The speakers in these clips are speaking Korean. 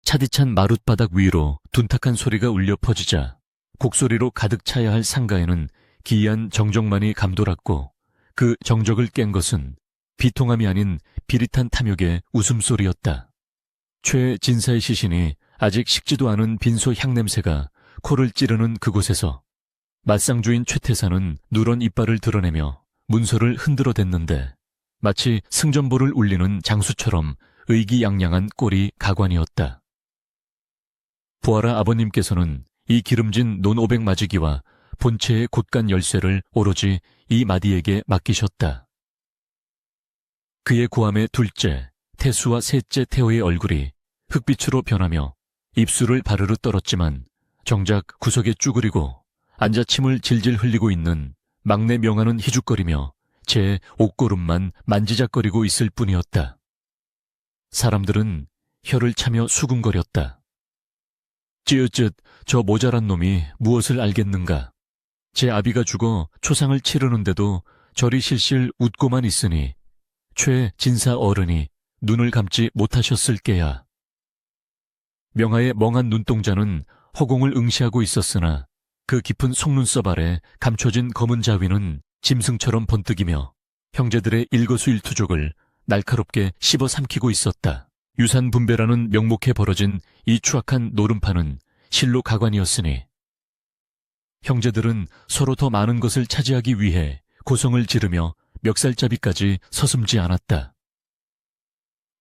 차디찬 마룻바닥 위로 둔탁한 소리가 울려 퍼지자 곡소리로 가득 차야 할 상가에는 기이한 정적만이 감돌았고, 그 정적을 깬 것은 비통함이 아닌 비릿한 탐욕의 웃음소리였다. 최 진사의 시신이 아직 식지도 않은 빈소 향냄새가 코를 찌르는 그곳에서 맞상주인 최태사는 누런 이빨을 드러내며 문서를 흔들어댔는데, 마치 승전보를 울리는 장수처럼 의기양양한 꼴이 가관이었다. 보아라 아버님께서는 이 기름진 논500 마지기와 본체의 곳간 열쇠를 오로지 이 마디에게 맡기셨다. 그의 고함의 둘째, 태수와 셋째 태호의 얼굴이 흑빛으로 변하며 입술을 바르르 떨었지만 정작 구석에 쭈그리고 앉아침을 질질 흘리고 있는 막내 명화는 희죽거리며 제 옷고름만 만지작거리고 있을 뿐이었다. 사람들은 혀를 차며 수군거렸다. 찌읒찌읒 저 모자란 놈이 무엇을 알겠는가. 제 아비가 죽어 초상을 치르는데도 저리 실실 웃고만 있으니 최 진사 어른이 눈을 감지 못하셨을게야. 명화의 멍한 눈동자는 허공을 응시하고 있었으나 그 깊은 속눈썹 아래 감춰진 검은 자위는 짐승처럼 번뜩이며 형제들의 일거수일투족을 날카롭게 씹어 삼키고 있었다. 유산 분배라는 명목에 벌어진 이 추악한 노름판은 실로 가관이었으니 형제들은 서로 더 많은 것을 차지하기 위해 고성을 지르며 멱살잡이까지 서슴지 않았다.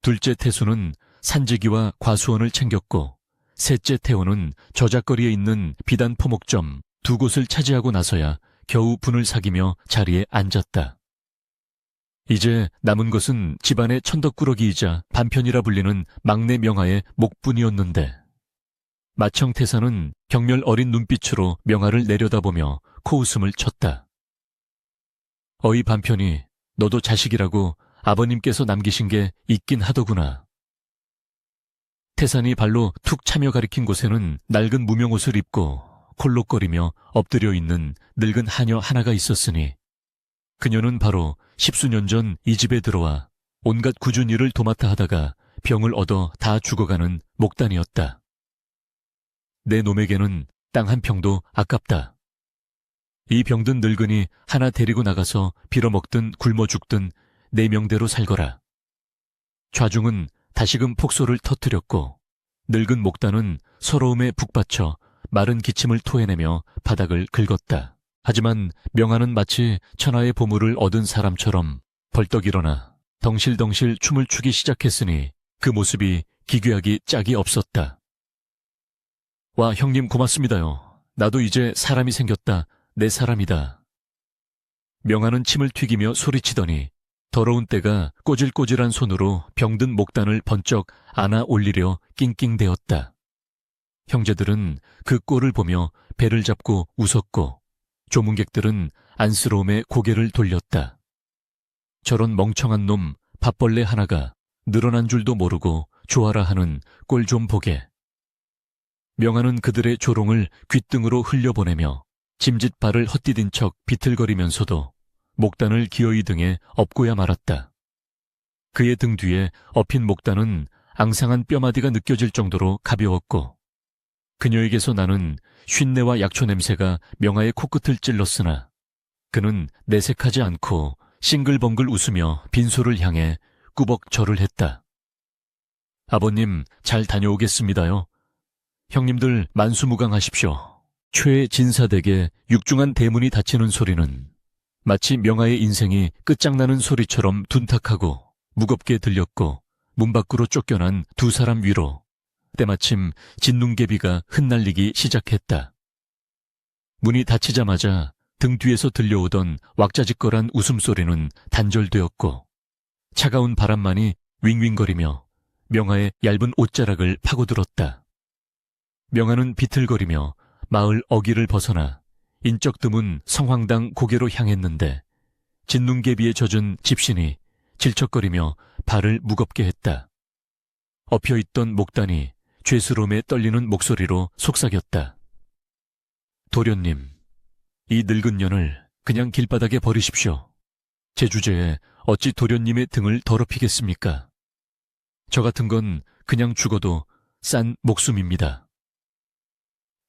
둘째 태수는 산지기와 과수원을 챙겼고, 셋째 태호는 저작거리에 있는 비단 포목점 2곳을 차지하고 나서야 겨우 분을 사귀며 자리에 앉았다. 이제 남은 것은 집안의 천덕꾸러기이자 반편이라 불리는 막내 명화의 목뿐이었는데, 마청태사는 경멸 어린 눈빛으로 명화를 내려다보며 코웃음을 쳤다. 어이 반편이, 너도 자식이라고 아버님께서 남기신 게 있긴 하더구나. 태산이 발로 툭 차며 가리킨 곳에는 낡은 무명옷을 입고 콜록거리며 엎드려 있는 늙은 하녀 하나가 있었으니, 그녀는 바로 10수년 전 이 집에 들어와 온갖 굳은 일을 도맡아 하다가 병을 얻어 다 죽어가는 목단이었다. 내 놈에게는 땅 한 평도 아깝다. 이 병든 늙은이 하나 데리고 나가서 빌어먹든 굶어 죽든 내 명대로 살거라. 좌중은 다시금 폭소를 터뜨렸고, 늙은 목단은 서러움에 북받쳐 마른 기침을 토해내며 바닥을 긁었다. 하지만 명화는 마치 천하의 보물을 얻은 사람처럼 벌떡 일어나 덩실덩실 춤을 추기 시작했으니 그 모습이 기괴하기 짝이 없었다. 와, 형님 고맙습니다요. 나도 이제 사람이 생겼다. 내 사람이다. 명화는 침을 튀기며 소리치더니 더러운 때가 꼬질꼬질한 손으로 병든 목단을 번쩍 안아 올리려 낑낑대었다. 형제들은 그 꼴을 보며 배를 잡고 웃었고, 조문객들은 안쓰러움에 고개를 돌렸다. 저런 멍청한 놈 밥벌레 하나가 늘어난 줄도 모르고 좋아라 하는 꼴 좀 보게. 명화는 그들의 조롱을 귓등으로 흘려보내며 짐짓 발을 헛디딘 척 비틀거리면서도 목단을 기어이 등에 엎고야 말았다. 그의 등 뒤에 엎인 목단은 앙상한 뼈마디가 느껴질 정도로 가벼웠고, 그녀에게서 나는 쉰내와 약초 냄새가 명화의 코끝을 찔렀으나 그는 내색하지 않고 싱글벙글 웃으며 빈소를 향해 꾸벅 절을 했다. 아버님 잘 다녀오겠습니다요. 형님들 만수무강하십시오. 최진사댁의 육중한 대문이 닫히는 소리는 마치 명화의 인생이 끝장나는 소리처럼 둔탁하고 무겁게 들렸고, 문 밖으로 쫓겨난 두 사람 위로 때마침 진눈개비가 흩날리기 시작했다. 문이 닫히자마자 등 뒤에서 들려오던 왁자지껄한 웃음소리는 단절되었고, 차가운 바람만이 윙윙거리며 명화의 얇은 옷자락을 파고들었다. 명화는 비틀거리며 마을 어귀를 벗어나 인적 드문 성황당 고개로 향했는데, 진눈개비에 젖은 집신이 질척거리며 발을 무겁게 했다. 엎여있던 목단이 죄스러움에 떨리는 목소리로 속삭였다. 도련님, 이 늙은 년을 그냥 길바닥에 버리십시오. 제 주제에 어찌 도련님의 등을 더럽히겠습니까? 저 같은 건 그냥 죽어도 싼 목숨입니다.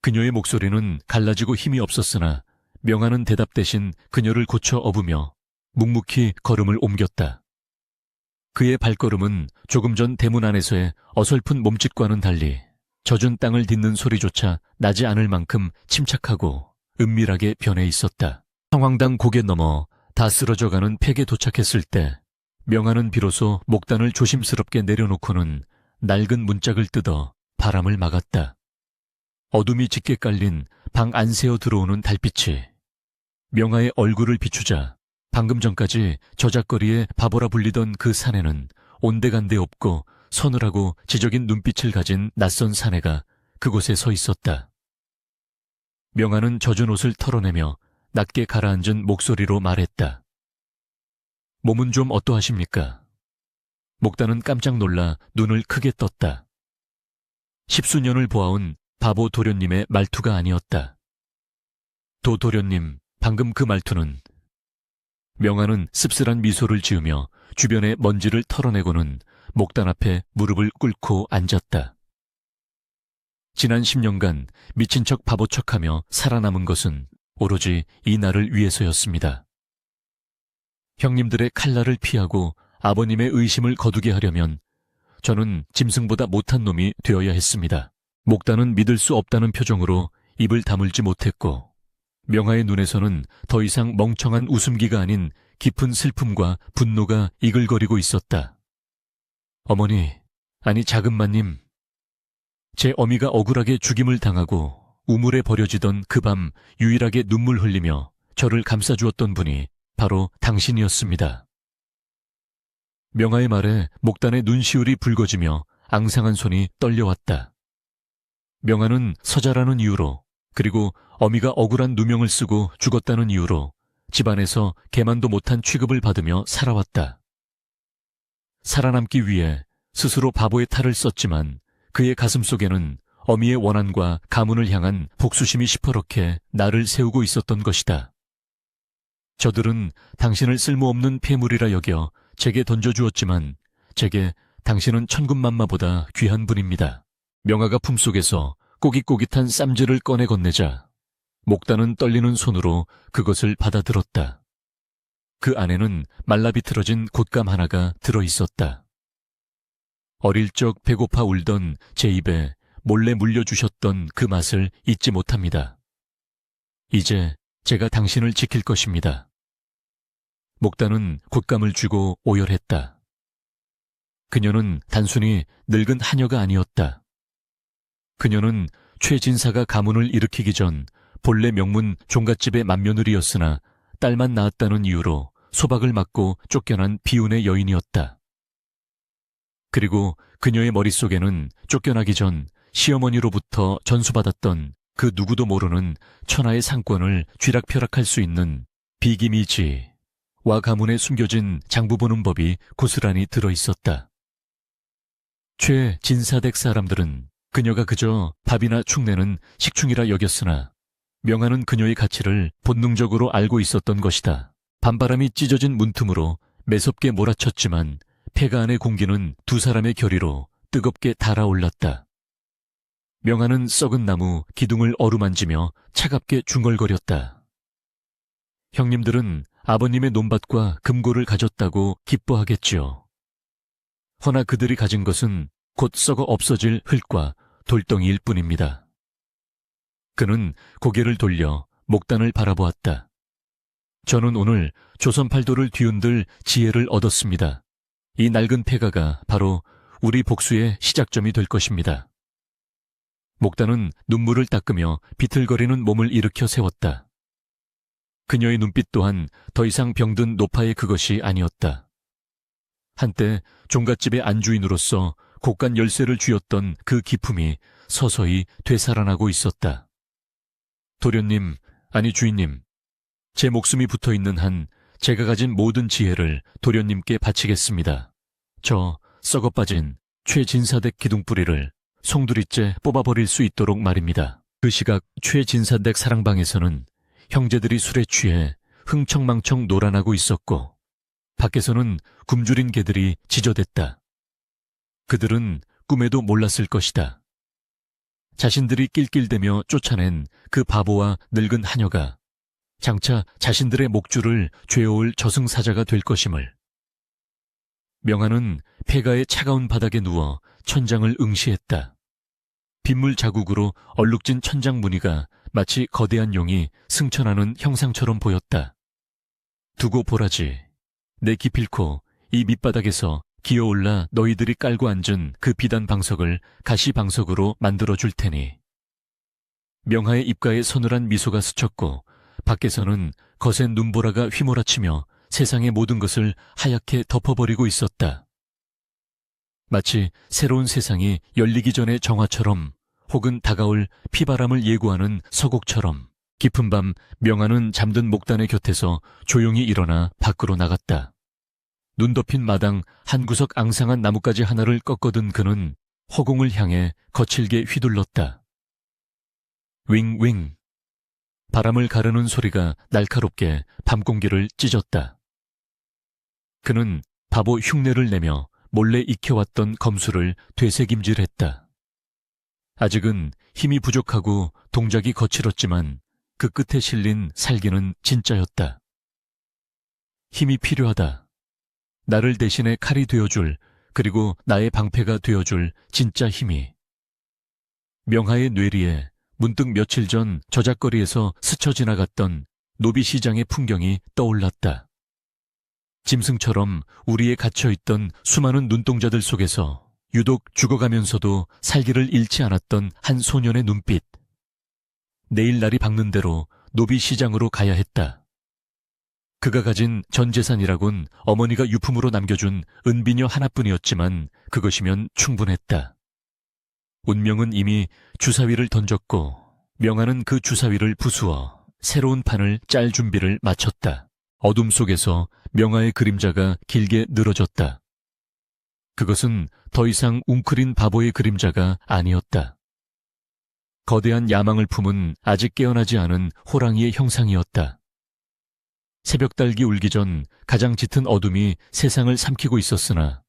그녀의 목소리는 갈라지고 힘이 없었으나 명하는 대답 대신 그녀를 고쳐 업으며 묵묵히 걸음을 옮겼다. 그의 발걸음은 조금 전 대문 안에서의 어설픈 몸짓과는 달리 젖은 땅을 딛는 소리조차 나지 않을 만큼 침착하고 은밀하게 변해 있었다. 성황당 고개 넘어 다 쓰러져가는 팩에 도착했을 때 명하는 비로소 목단을 조심스럽게 내려놓고는 낡은 문짝을 뜯어 바람을 막았다. 어둠이 짙게 깔린 방 안새어 들어오는 달빛이 명하의 얼굴을 비추자 방금 전까지 저작거리에 바보라 불리던 그 사내는 온데간데 없고 서늘하고 지적인 눈빛을 가진 낯선 사내가 그곳에 서 있었다. 명하는 젖은 옷을 털어내며 낮게 가라앉은 목소리로 말했다. 몸은 좀 어떠하십니까? 목단은 깜짝 놀라 눈을 크게 떴다. 십수년을 보아온 바보 도련님의 말투가 아니었다. 도련님, 방금 그 말투는... 명하는 씁쓸한 미소를 지으며 주변의 먼지를 털어내고는 목단 앞에 무릎을 꿇고 앉았다. 지난 10년간 미친 척 바보 척하며 살아남은 것은 오로지 이 날을 위해서였습니다. 형님들의 칼날을 피하고 아버님의 의심을 거두게 하려면 저는 짐승보다 못한 놈이 되어야 했습니다. 목단은 믿을 수 없다는 표정으로 입을 다물지 못했고 명하의 눈에서는 더 이상 멍청한 웃음기가 아닌 깊은 슬픔과 분노가 이글거리고 있었다. 어머니, 아니 작은마님, 제 어미가 억울하게 죽임을 당하고 우물에 버려지던 그 밤 유일하게 눈물 흘리며 저를 감싸주었던 분이 바로 당신이었습니다. 명하의 말에 목단의 눈시울이 붉어지며 앙상한 손이 떨려왔다. 명하는 서자라는 이유로 그리고 어미가 억울한 누명을 쓰고 죽었다는 이유로 집안에서 개만도 못한 취급을 받으며 살아왔다. 살아남기 위해 스스로 바보의 탈을 썼지만 그의 가슴속에는 어미의 원한과 가문을 향한 복수심이 시퍼렇게 나를 세우고 있었던 것이다. 저들은 당신을 쓸모없는 폐물이라 여겨 제게 던져주었지만 제게 당신은 천군만마보다 귀한 분입니다. 명하가 품속에서 꼬깃꼬깃한 쌈지를 꺼내 건네자 목단은 떨리는 손으로 그것을 받아들었다. 그 안에는 말라비틀어진 곶감 하나가 들어있었다. 어릴 적 배고파 울던 제 입에 몰래 물려주셨던 그 맛을 잊지 못합니다. 이제 제가 당신을 지킬 것입니다. 목단은 곶감을 쥐고 오열했다. 그녀는 단순히 늙은 하녀가 아니었다. 그녀는 최진사가 가문을 일으키기 전 본래 명문 종갓집의 맏며느리였으나 딸만 낳았다는 이유로 소박을 맞고 쫓겨난 비운의 여인이었다. 그리고 그녀의 머릿속에는 쫓겨나기 전 시어머니로부터 전수받았던 그 누구도 모르는 천하의 상권을 쥐락펴락할 수 있는 비기미지와 가문에 숨겨진 장부 보는 법이 고스란히 들어있었다. 최진사댁 사람들은 그녀가 그저 밥이나 축내는 식충이라 여겼으나 명하는 그녀의 가치를 본능적으로 알고 있었던 것이다. 밤바람이 찢어진 문틈으로 매섭게 몰아쳤지만 폐가 안의 공기는 두 사람의 결의로 뜨겁게 달아올랐다. 명하는 썩은 나무 기둥을 어루만지며 차갑게 중얼거렸다. 형님들은 아버님의 논밭과 금고를 가졌다고 기뻐하겠지요. 허나 그들이 가진 것은 곧 썩어 없어질 흙과 돌덩이일 뿐입니다. 그는 고개를 돌려 목단을 바라보았다. 저는 오늘 조선팔도를 뒤흔들 지혜를 얻었습니다. 이 낡은 폐가가 바로 우리 복수의 시작점이 될 것입니다. 목단은 눈물을 닦으며 비틀거리는 몸을 일으켜 세웠다. 그녀의 눈빛 또한 더 이상 병든 노파의 그것이 아니었다. 한때 종갓집의 안주인으로서 곶간 열쇠를 쥐었던 그 기품이 서서히 되살아나고 있었다. 도련님, 아니 주인님, 제 목숨이 붙어있는 한 제가 가진 모든 지혜를 도련님께 바치겠습니다. 저 썩어빠진 최진사댁 기둥뿌리를 송두리째 뽑아버릴 수 있도록 말입니다. 그 시각 최진사댁 사랑방에서는 형제들이 술에 취해 흥청망청 놀아나고 있었고 밖에서는 굶주린 개들이 지저댔다. 그들은 꿈에도 몰랐을 것이다. 자신들이 낄낄대며 쫓아낸 그 바보와 늙은 하녀가 장차 자신들의 목줄을 죄어올 저승사자가 될 것임을. 명하는 폐가의 차가운 바닥에 누워 천장을 응시했다. 빗물 자국으로 얼룩진 천장 무늬가 마치 거대한 용이 승천하는 형상처럼 보였다. 두고 보라지. 내 기필코 이 밑바닥에서 기어올라 너희들이 깔고 앉은 그 비단 방석을 가시방석으로 만들어줄 테니. 명하의 입가에 서늘한 미소가 스쳤고 밖에서는 거센 눈보라가 휘몰아치며 세상의 모든 것을 하얗게 덮어버리고 있었다. 마치 새로운 세상이 열리기 전의 정화처럼 혹은 다가올 피바람을 예고하는 서곡처럼 깊은 밤 명하는 잠든 목단의 곁에서 조용히 일어나 밖으로 나갔다. 눈 덮인 마당 한 구석 앙상한 나뭇가지 하나를 꺾어든 그는 허공을 향해 거칠게 휘둘렀다. 윙윙. 바람을 가르는 소리가 날카롭게 밤공기를 찢었다. 그는 바보 흉내를 내며 몰래 익혀왔던 검수를 되새김질했다. 아직은 힘이 부족하고 동작이 거칠었지만 그 끝에 실린 살기는 진짜였다. 힘이 필요하다. 나를 대신에 칼이 되어줄, 그리고 나의 방패가 되어줄 진짜 힘이. 명하의 뇌리에 문득 며칠 전 저작거리에서 스쳐 지나갔던 노비시장의 풍경이 떠올랐다. 짐승처럼 우리에 갇혀있던 수많은 눈동자들 속에서 유독 죽어가면서도 살기를 잃지 않았던 한 소년의 눈빛. 내일 날이 밝는 대로 노비시장으로 가야 했다. 그가 가진 전 재산이라곤 어머니가 유품으로 남겨준 은비녀 하나뿐이었지만 그것이면 충분했다. 운명은 이미 주사위를 던졌고 명하는 그 주사위를 부수어 새로운 판을 짤 준비를 마쳤다. 어둠 속에서 명하의 그림자가 길게 늘어졌다. 그것은 더 이상 웅크린 바보의 그림자가 아니었다. 거대한 야망을 품은 아직 깨어나지 않은 호랑이의 형상이었다. 새벽달기 울기 전 가장 짙은 어둠이 세상을 삼키고 있었으나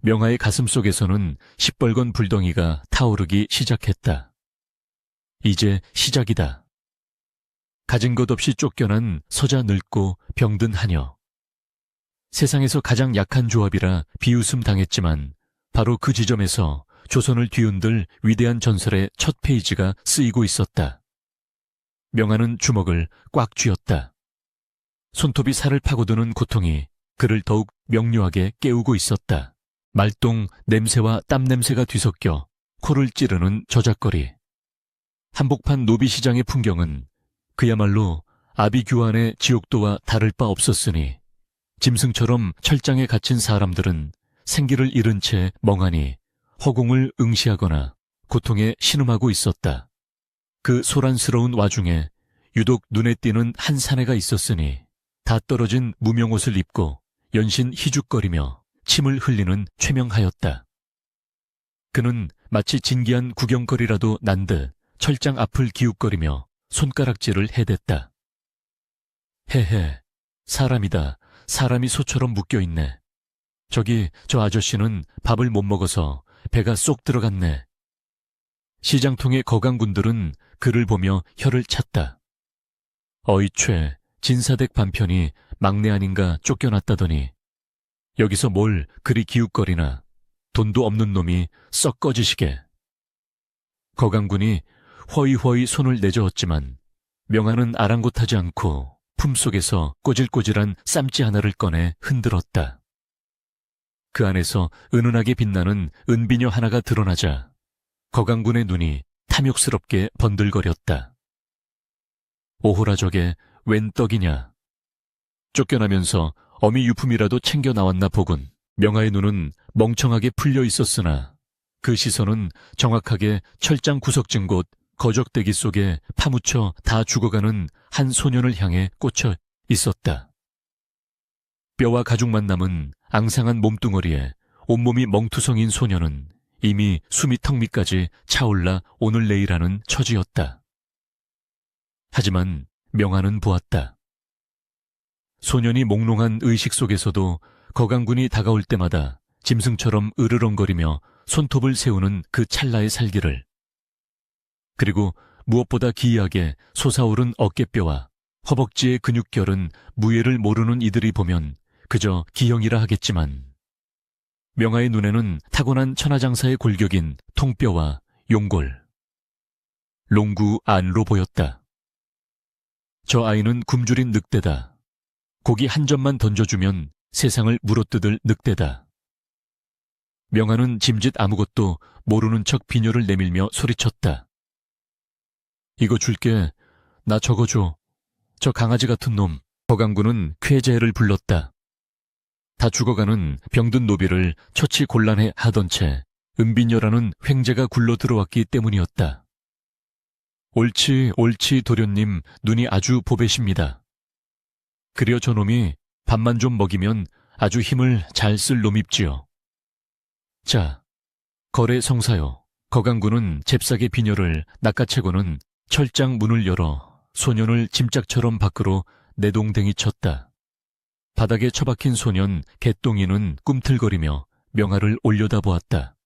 명하의 가슴 속에서는 시뻘건 불덩이가 타오르기 시작했다. 이제 시작이다. 가진 것 없이 쫓겨난 서자 늙고 병든 하녀. 세상에서 가장 약한 조합이라 비웃음 당했지만 바로 그 지점에서 조선을 뒤흔들 위대한 전설의 첫 페이지가 쓰이고 있었다. 명하는 주먹을 꽉 쥐었다. 손톱이 살을 파고드는 고통이 그를 더욱 명료하게 깨우고 있었다. 말똥 냄새와 땀 냄새가 뒤섞여 코를 찌르는 저작거리. 한복판 노비시장의 풍경은 그야말로 아비규환의 지옥도와 다를 바 없었으니 짐승처럼 철장에 갇힌 사람들은 생기를 잃은 채 멍하니 허공을 응시하거나 고통에 신음하고 있었다. 그 소란스러운 와중에 유독 눈에 띄는 한 사내가 있었으니 다 떨어진 무명옷을 입고 연신 희죽거리며 침을 흘리는 최명하였다. 그는 마치 진기한 구경거리라도 난 듯 철장 앞을 기웃거리며 손가락질을 해댔다. 헤헤, 사람이다. 사람이 소처럼 묶여있네. 저기 저 아저씨는 밥을 못 먹어서 배가 쏙 들어갔네. 시장통의 거강군들은 그를 보며 혀를 찼다. 어이최, 진사댁 반편이 막내 아닌가 쫓겨났다더니 여기서 뭘 그리 기웃거리나. 돈도 없는 놈이 썩 꺼지시게. 거강군이 허이허이 손을 내저었지만 명하는 아랑곳하지 않고 품속에서 꼬질꼬질한 쌈지 하나를 꺼내 흔들었다. 그 안에서 은은하게 빛나는 은비녀 하나가 드러나자 거강군의 눈이 탐욕스럽게 번들거렸다. 오호라 저게 웬 떡이냐. 쫓겨나면서 어미 유품이라도 챙겨 나왔나 보군. 명하의 눈은 멍청하게 풀려 있었으나 그 시선은 정확하게 철장 구석진 곳 거적대기 속에 파묻혀 다 죽어가는 한 소년을 향해 꽂혀 있었다. 뼈와 가죽만 남은 앙상한 몸뚱어리에 온몸이 멍투성인 소년은 이미 숨이 턱 밑까지 차올라 오늘 내일하는 처지였다. 하지만 명하는 보았다. 소년이 몽롱한 의식 속에서도 거강군이 다가올 때마다 짐승처럼 으르렁거리며 손톱을 세우는 그 찰나의 살기를. 그리고 무엇보다 기이하게 솟아오른 어깨뼈와 허벅지의 근육결은 무예를 모르는 이들이 보면 그저 기형이라 하겠지만 명아의 눈에는 타고난 천하장사의 골격인 통뼈와 용골, 롱구 안으로 보였다. 저 아이는 굶주린 늑대다. 고기 한 점만 던져주면 세상을 물어뜯을 늑대다. 명아는 짐짓 아무것도 모르는 척 비녀를 내밀며 소리쳤다. 이거 줄게. 나 저거 줘. 저 강아지 같은 놈. 허강군은 쾌재를 불렀다. 다 죽어가는 병든 노비를 처치 곤란해 하던 채 은비녀라는 횡재가 굴러 들어왔기 때문이었다. 옳지, 옳지 도련님, 눈이 아주 보배십니다. 그려 저놈이 밥만 좀 먹이면 아주 힘을 잘 쓸 놈입지요. 자, 거래 성사요. 거강군은 잽싸게 비녀를 낚아채고는 철장 문을 열어 소년을 짐짝처럼 밖으로 내동댕이 쳤다. 바닥에 처박힌 소년 개똥이는 꿈틀거리며 명아를 올려다보았다.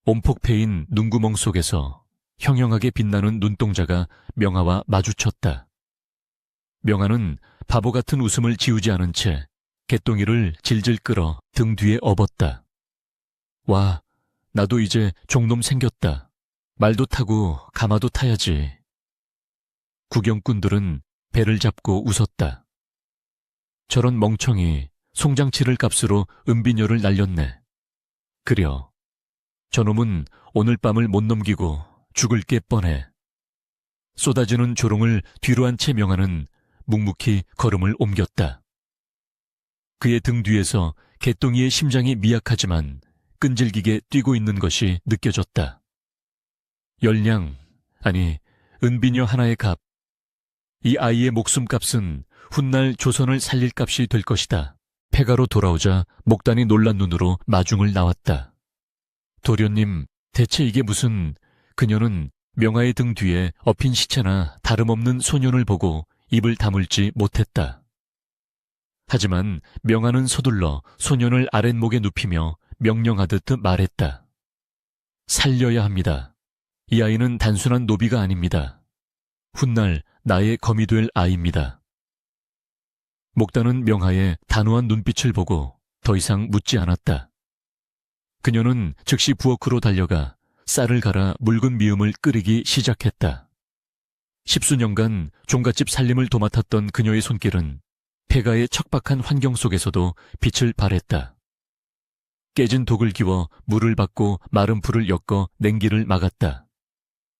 온폭 패인 눈구멍 속에서 형형하게 빛나는 눈동자가 명아와 마주쳤다. 명아는 바보 같은 웃음을 지우지 않은 채 개똥이를 질질 끌어 등 뒤에 업었다. 와, 나도 이제 종놈 생겼다. 말도 타고 가마도 타야지. 구경꾼들은 배를 잡고 웃었다. 저런 멍청이 송장치를 값으로 은비녀를 날렸네. 그려. 저놈은 오늘 밤을 못 넘기고 죽을 게 뻔해. 쏟아지는 조롱을 뒤로 한 채 명아는 묵묵히 걸음을 옮겼다. 그의 등 뒤에서 개똥이의 심장이 미약하지만 끈질기게 뛰고 있는 것이 느껴졌다. 열량, 아니 은비녀 하나의 값. 이 아이의 목숨값은 훗날 조선을 살릴 값이 될 것이다. 폐가로 돌아오자 목단이 놀란 눈으로 마중을 나왔다. 도련님, 대체 이게 무슨... 그녀는 명아의 등 뒤에 엎인 시체나 다름없는 소년을 보고 입을 다물지 못했다. 하지만 명아는 서둘러 소년을 아랫목에 눕히며 명령하듯 말했다. 살려야 합니다. 이 아이는 단순한 노비가 아닙니다. 훗날 나의 검이 될 아이입니다. 목단은 명아의 단호한 눈빛을 보고 더 이상 묻지 않았다. 그녀는 즉시 부엌으로 달려가 쌀을 갈아 묽은 미음을 끓이기 시작했다. 10수년간 종갓집 살림을 도맡았던 그녀의 손길은 폐가의 척박한 환경 속에서도 빛을 발했다. 깨진 독을 기워 물을 받고 마른 풀을 엮어 냉기를 막았다.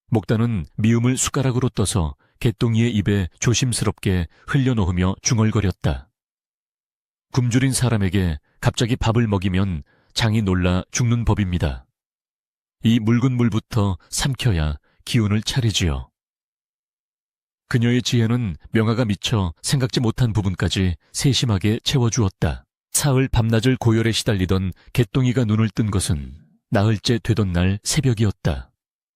목단은 미음을 숟가락으로 떠서 개똥이의 입에 조심스럽게 흘려놓으며 중얼거렸다. 굶주린 사람에게 갑자기 밥을 먹이면 장이 놀라 죽는 법입니다. 이 묽은 물부터 삼켜야 기운을 차리지요. 그녀의 지혜는 명아가 미쳐 생각지 못한 부분까지 세심하게 채워주었다. 사흘 밤낮을 고열에 시달리던 개똥이가 눈을 뜬 것은 나흘째 되던 날 새벽이었다.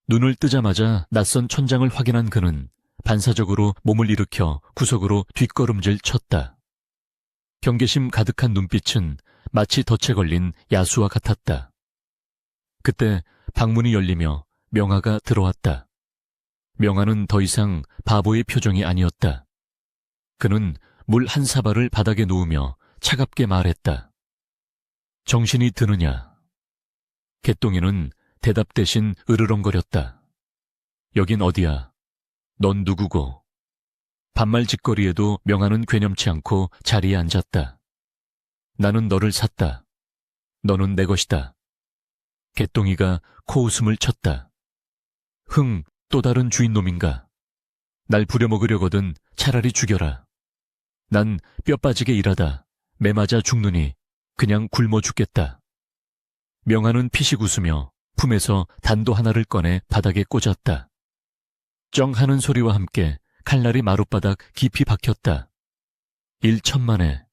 눈을 뜨자마자 낯선 천장을 확인한 그는 반사적으로 몸을 일으켜 구석으로 뒷걸음질 쳤다. 경계심 가득한 눈빛은 마치 덫에 걸린 야수와 같았다. 그때 방문이 열리며 명아가 들어왔다. 명아는 더 이상 바보의 표정이 아니었다. 그는 물 한 사발을 바닥에 놓으며 차갑게 말했다. 정신이 드느냐? 개똥이는 대답 대신 으르렁거렸다. 여긴 어디야? 넌 누구고? 반말 짓거리에도 명아는 괴념치 않고 자리에 앉았다. 나는 너를 샀다. 너는 내 것이다. 개똥이가 코웃음을 쳤다. 흥, 또 다른 주인놈인가? 날 부려먹으려거든 차라리 죽여라. 난 뼈 빠지게 일하다 매 맞아 죽느니 그냥 굶어 죽겠다. 명아는 피식 웃으며 품에서 단도 하나를 꺼내 바닥에 꽂았다. 쩡 하는 소리와 함께 칼날이 마룻바닥 깊이 박혔다. 일천만에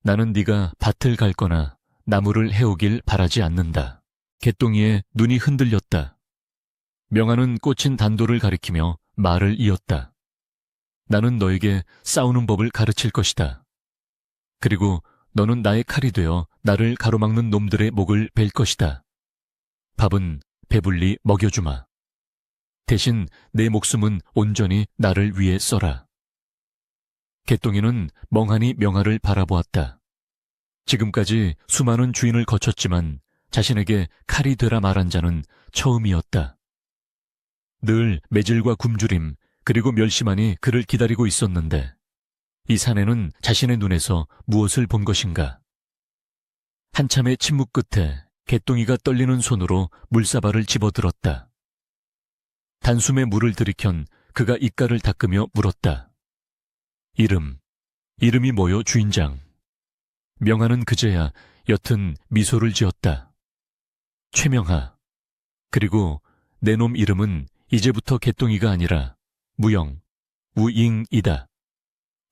나는 네가 밭을 갈거나 나무를 해오길 바라지 않는다. 개똥이의 눈이 흔들렸다. 명아는 꽂힌 단도를 가리키며 말을 이었다. 나는 너에게 싸우는 법을 가르칠 것이다. 그리고 너는 나의 칼이 되어 나를 가로막는 놈들의 목을 벨 것이다. 밥은 배불리 먹여주마. 대신 내 목숨은 온전히 나를 위해 써라. 개똥이는 멍하니 명아를 바라보았다. 지금까지 수많은 주인을 거쳤지만 자신에게 칼이 되라 말한 자는 처음이었다. 늘 매질과 굶주림 그리고 멸시만이 그를 기다리고 있었는데 이 사내는 자신의 눈에서 무엇을 본 것인가? 한참의 침묵 끝에 개똥이가 떨리는 손으로 물사발을 집어들었다. 단숨에 물을 들이켠 그가 입가를 닦으며 물었다. 이름이 뭐요, 주인장? 명아는 그제야 옅은 미소를 지었다. 최명하. 그리고 내 놈 이름은 이제부터 개똥이가 아니라 무영, 우잉이다.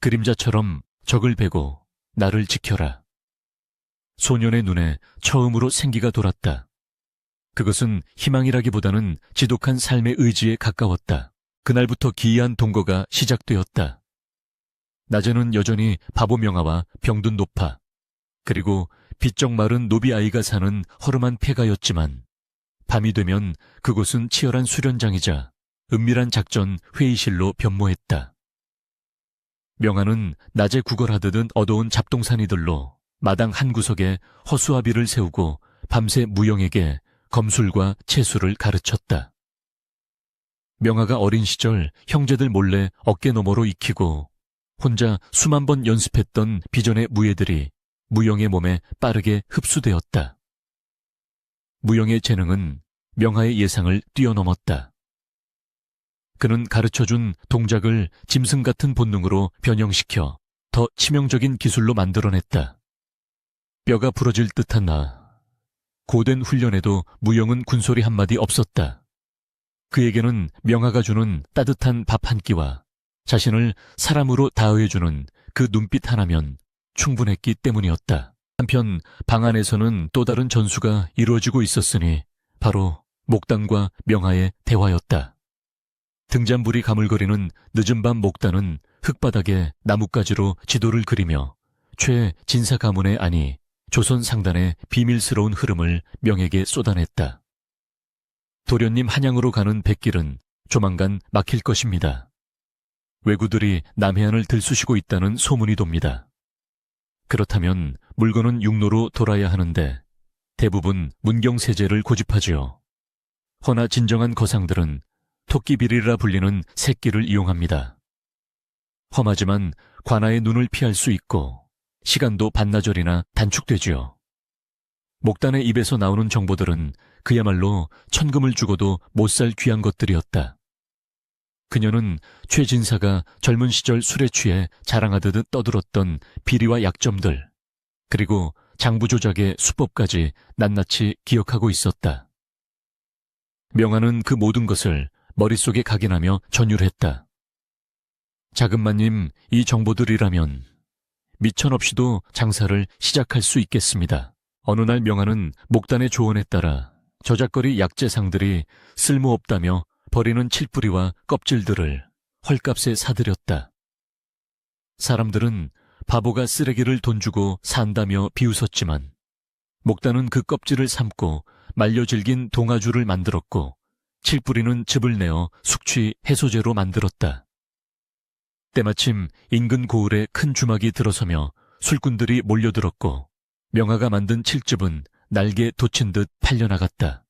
그림자처럼 적을 베고 나를 지켜라. 소년의 눈에 처음으로 생기가 돌았다. 그것은 희망이라기보다는 지독한 삶의 의지에 가까웠다. 그날부터 기이한 동거가 시작되었다. 낮에는 여전히 바보 명아와 병든 노파, 그리고 비쩍 마른 노비 아이가 사는 허름한 폐가였지만 밤이 되면 그곳은 치열한 수련장이자 은밀한 작전 회의실로 변모했다. 명아는 낮에 구걸하듯 어두운 잡동사니들로 마당 한 구석에 허수아비를 세우고 밤새 무영에게 검술과 채술을 가르쳤다. 명아가 어린 시절 형제들 몰래 어깨너머로 익히고 혼자 수만 번 연습했던 비전의 무예들이 무영의 몸에 빠르게 흡수되었다. 무영의 재능은 명아의 예상을 뛰어넘었다. 그는 가르쳐준 동작을 짐승 같은 본능으로 변형시켜 더 치명적인 기술로 만들어냈다. 뼈가 부러질 듯한 고된 훈련에도 무영은 군소리 한마디 없었다. 그에게는 명아가 주는 따뜻한 밥 한 끼와 자신을 사람으로 다해주는 그 눈빛 하나면 충분했기 때문이었다. 한편 방 안에서는 또 다른 전수가 이루어지고 있었으니 바로 목단과 명아의 대화였다. 등잔불이 가물거리는 늦은 밤 목단은 흙바닥에 나뭇가지로 지도를 그리며 최진사 가문의 아니 조선 상단의 비밀스러운 흐름을 명에게 쏟아냈다. 도련님 한양으로 가는 백길은 조만간 막힐 것입니다. 왜구들이 남해안을 들쑤시고 있다는 소문이 돕니다. 그렇다면 물건은 육로로 돌아야 하는데 대부분 문경세제를 고집하지요. 허나 진정한 거상들은 토끼비리라 불리는 새끼를 이용합니다. 험하지만 관아의 눈을 피할 수 있고 시간도 반나절이나 단축되지요. 목단의 입에서 나오는 정보들은 그야말로 천금을 주고도 못 살 귀한 것들이었다. 그녀는 최진사가 젊은 시절 술에 취해 자랑하듯 떠들었던 비리와 약점들, 그리고 장부 조작의 수법까지 낱낱이 기억하고 있었다. 명아는 그 모든 것을 머릿속에 각인하며 전율했다. 자금마님, 이 정보들이라면 미천 없이도 장사를 시작할 수 있겠습니다. 어느 날 명아는 목단의 조언에 따라 저작거리 약재상들이 쓸모없다며 버리는 칠뿌리와 껍질들을 헐값에 사들였다. 사람들은 바보가 쓰레기를 돈 주고 산다며 비웃었지만 목단은 그 껍질을 삶고 말려 질긴 동아줄을 만들었고 칠뿌리는 즙을 내어 숙취 해소제로 만들었다. 때마침 인근 고을에 큰 주막이 들어서며 술꾼들이 몰려들었고 명아가 만든 칠즙은 날개 돋친 듯 팔려나갔다.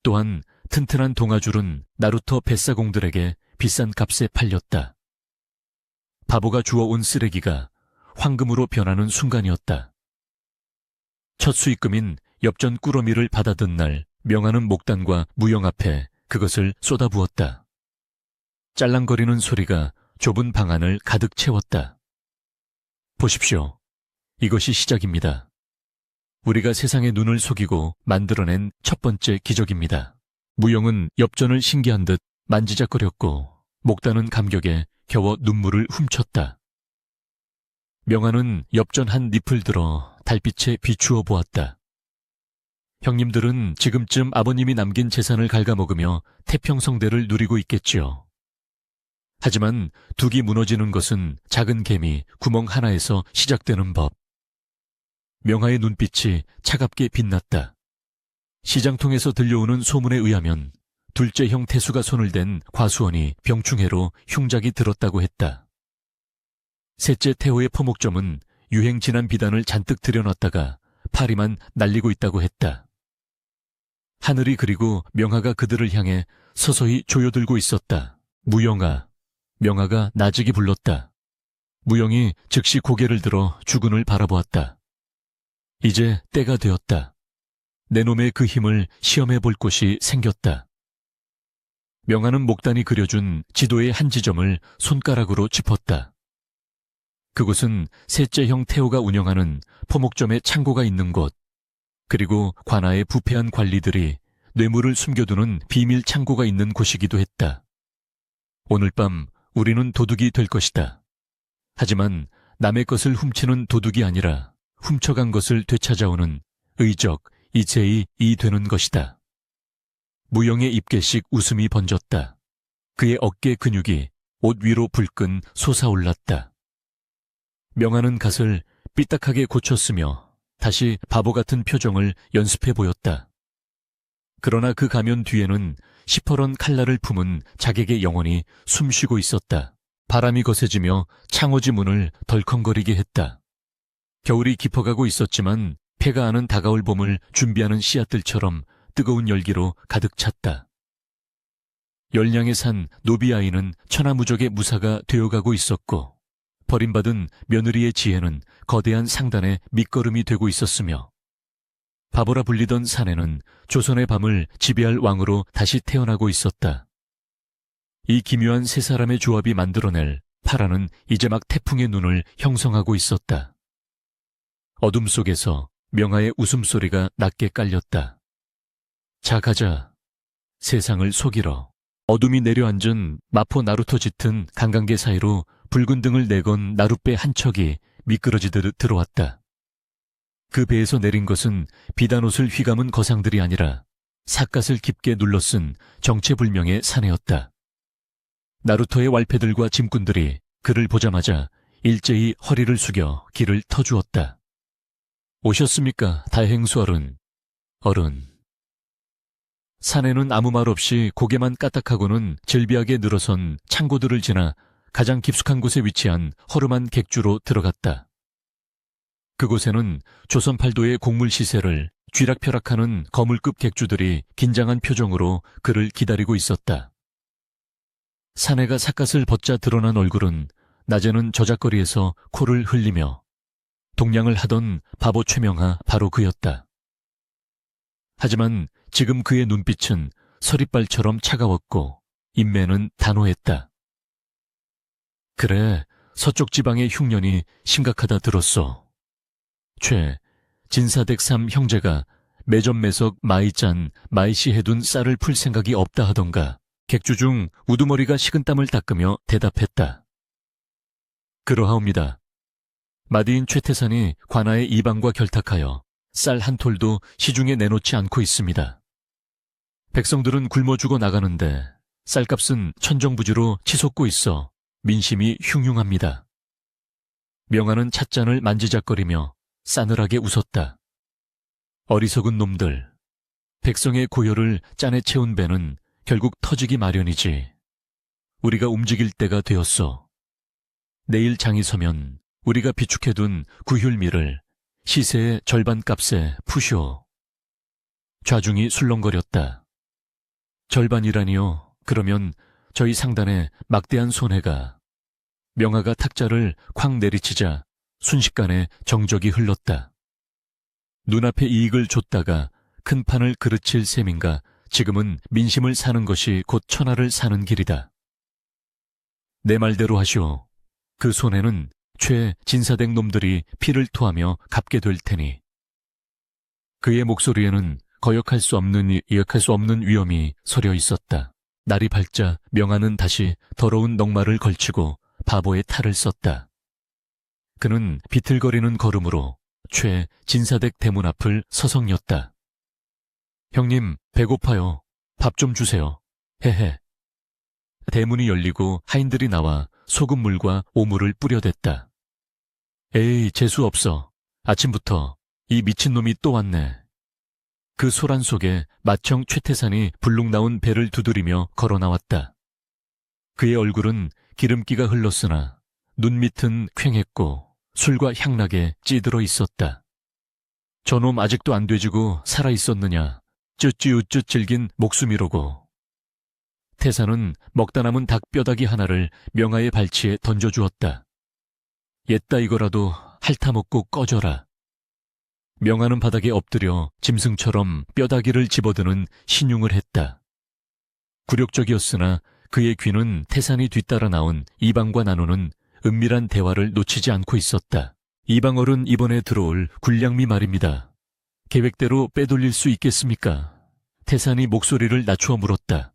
또한 튼튼한 동아줄은 나루터 뱃사공들에게 비싼 값에 팔렸다. 바보가 주워온 쓰레기가 황금으로 변하는 순간이었다. 첫 수익금인 엽전 꾸러미를 받아든 날 명아는 목단과 무영 앞에 그것을 쏟아부었다. 짤랑거리는 소리가 좁은 방 안을 가득 채웠다. 보십시오. 이것이 시작입니다. 우리가 세상의 눈을 속이고 만들어낸 첫 번째 기적입니다. 무영은 엽전을 신기한 듯 만지작거렸고 목단은 감격에 겨워 눈물을 훔쳤다. 명아는 엽전 한 잎을 들어 달빛에 비추어 보았다. 형님들은 지금쯤 아버님이 남긴 재산을 갉아먹으며 태평성대를 누리고 있겠지요. 하지만 둑이 무너지는 것은 작은 개미 구멍 하나에서 시작되는 법. 명아의 눈빛이 차갑게 빛났다. 시장통에서 들려오는 소문에 의하면 둘째 형 태수가 손을 댄 과수원이 병충해로 흉작이 들었다고 했다. 셋째 태호의 포목점은 유행 지난 비단을 잔뜩 들여놨다가 파리만 날리고 있다고 했다. 하늘이 그리고 명하가 그들을 향해 서서히 조여들고 있었다. 무영아. 명하가 나직이 불렀다. 무영이 즉시 고개를 들어 주군을 바라보았다. 이제 때가 되었다. 내 놈의 그 힘을 시험해 볼 곳이 생겼다. 명하는 목단이 그려준 지도의 한 지점을 손가락으로 짚었다. 그곳은 셋째 형 태호가 운영하는 포목점의 창고가 있는 곳, 그리고 관아의 부패한 관리들이 뇌물을 숨겨두는 비밀 창고가 있는 곳이기도 했다. 오늘 밤 우리는 도둑이 될 것이다. 하지만 남의 것을 훔치는 도둑이 아니라 훔쳐간 것을 되찾아오는 의적, 이제이 되는 것이다. 무영의 입개씩 웃음이 번졌다. 그의 어깨 근육이 옷 위로 불끈 솟아올랐다. 명하는 갓을 삐딱하게 고쳤으며 다시 바보 같은 표정을 연습해 보였다. 그러나 그 가면 뒤에는 시퍼런 칼날을 품은 자객의 영혼이 숨쉬고 있었다. 바람이 거세지며 창호지 문을 덜컹거리게 했다. 겨울이 깊어가고 있었지만 폐가 아는 다가올 봄을 준비하는 씨앗들처럼 뜨거운 열기로 가득 찼다. 열량에 산 노비아이는 천하무적의 무사가 되어가고 있었고 버림받은 며느리의 지혜는 거대한 상단의 밑거름이 되고 있었으며 바보라 불리던 사내는 조선의 밤을 지배할 왕으로 다시 태어나고 있었다. 이 기묘한 세 사람의 조합이 만들어낼 파라는 이제 막 태풍의 눈을 형성하고 있었다. 어둠 속에서 명하의 웃음소리가 낮게 깔렸다. 자, 가자. 세상을 속이러. 어둠이 내려앉은 마포 나루토 짙은 강간계 사이로 붉은 등을 내건 나룻배 한 척이 미끄러지듯 들어왔다. 그 배에서 내린 것은 비단옷을 휘감은 거상들이 아니라 삿갓을 깊게 눌러쓴 정체불명의 사내였다. 나루토의 왈패들과 짐꾼들이 그를 보자마자 일제히 허리를 숙여 길을 터주었다. 오셨습니까, 다행수 어른. 어른. 사내는 아무 말 없이 고개만 까딱하고는 질비하게 늘어선 창고들을 지나 가장 깊숙한 곳에 위치한 허름한 객주로 들어갔다. 그곳에는 조선팔도의 곡물 시세를 쥐락펴락하는 거물급 객주들이 긴장한 표정으로 그를 기다리고 있었다. 사내가 삿갓을 벗자 드러난 얼굴은 낮에는 저작거리에서 코를 흘리며 동냥을 하던 바보 최명하 바로 그였다. 하지만 지금 그의 눈빛은 서리발처럼 차가웠고 인매는 단호했다. 그래, 서쪽 지방의 흉년이 심각하다 들었어. 진사댁 삼 형제가 매점매석 마이짠 마이씨 해둔 쌀을 풀 생각이 없다 하던가. 객주 중 우두머리가 식은땀을 닦으며 대답했다. 그러하옵니다. 마디인 최태산이 관아의 이방과 결탁하여 쌀 한 톨도 시중에 내놓지 않고 있습니다. 백성들은 굶어 죽어 나가는데 쌀값은 천정부지로 치솟고 있어 민심이 흉흉합니다. 명하는 찻잔을 만지작거리며 싸늘하게 웃었다. 어리석은 놈들. 백성의 고열을 짠에 채운 배는 결국 터지기 마련이지. 우리가 움직일 때가 되었어. 내일 장이 서면 우리가 비축해둔 구휼미를 시세의 절반 값에 푸쇼. 좌중이 술렁거렸다. 절반이라니요. 그러면 저희 상단에 막대한 손해가. 명하가 탁자를 쾅 내리치자 순식간에 정적이 흘렀다. 눈앞에 이익을 줬다가 큰 판을 그르칠 셈인가. 지금은 민심을 사는 것이 곧 천하를 사는 길이다. 내 말대로 하시오. 그 손해는 진사댁 놈들이 피를 토하며 갚게 될 테니. 그의 목소리에는 거역할 수 없는 위험이 서려 있었다. 날이 밝자 명하는 다시 더러운 넉마를 걸치고 바보의 탈을 썼다. 그는 비틀거리는 걸음으로 진사댁 대문 앞을 서성였다. 형님, 배고파요. 밥 좀 주세요. 헤헤. 대문이 열리고 하인들이 나와 소금물과 오물을 뿌려댔다. 에이, 재수 없어. 아침부터 이 미친놈이 또 왔네. 그 소란 속에 마청 최태산이 불룩 나온 배를 두드리며 걸어 나왔다. 그의 얼굴은 기름기가 흘렀으나 눈밑은 퀭했고 술과 향락에 찌들어 있었다. 저놈 아직도 안 돼지고 살아있었느냐. 쯧쥐우쯧 질긴 목숨이로고. 태산은 먹다 남은 닭 뼈다귀 하나를 명아의 발치에 던져주었다. 옛다 이거라도 핥아먹고 꺼져라. 명아는 바닥에 엎드려 짐승처럼 뼈다귀를 집어드는 신용을 했다. 굴욕적이었으나 그의 귀는 태산이 뒤따라 나온 이방과 나누는 은밀한 대화를 놓치지 않고 있었다. 이방어른 이번에 들어올 굴량미 말입니다. 계획대로 빼돌릴 수 있겠습니까? 태산이 목소리를 낮추어 물었다.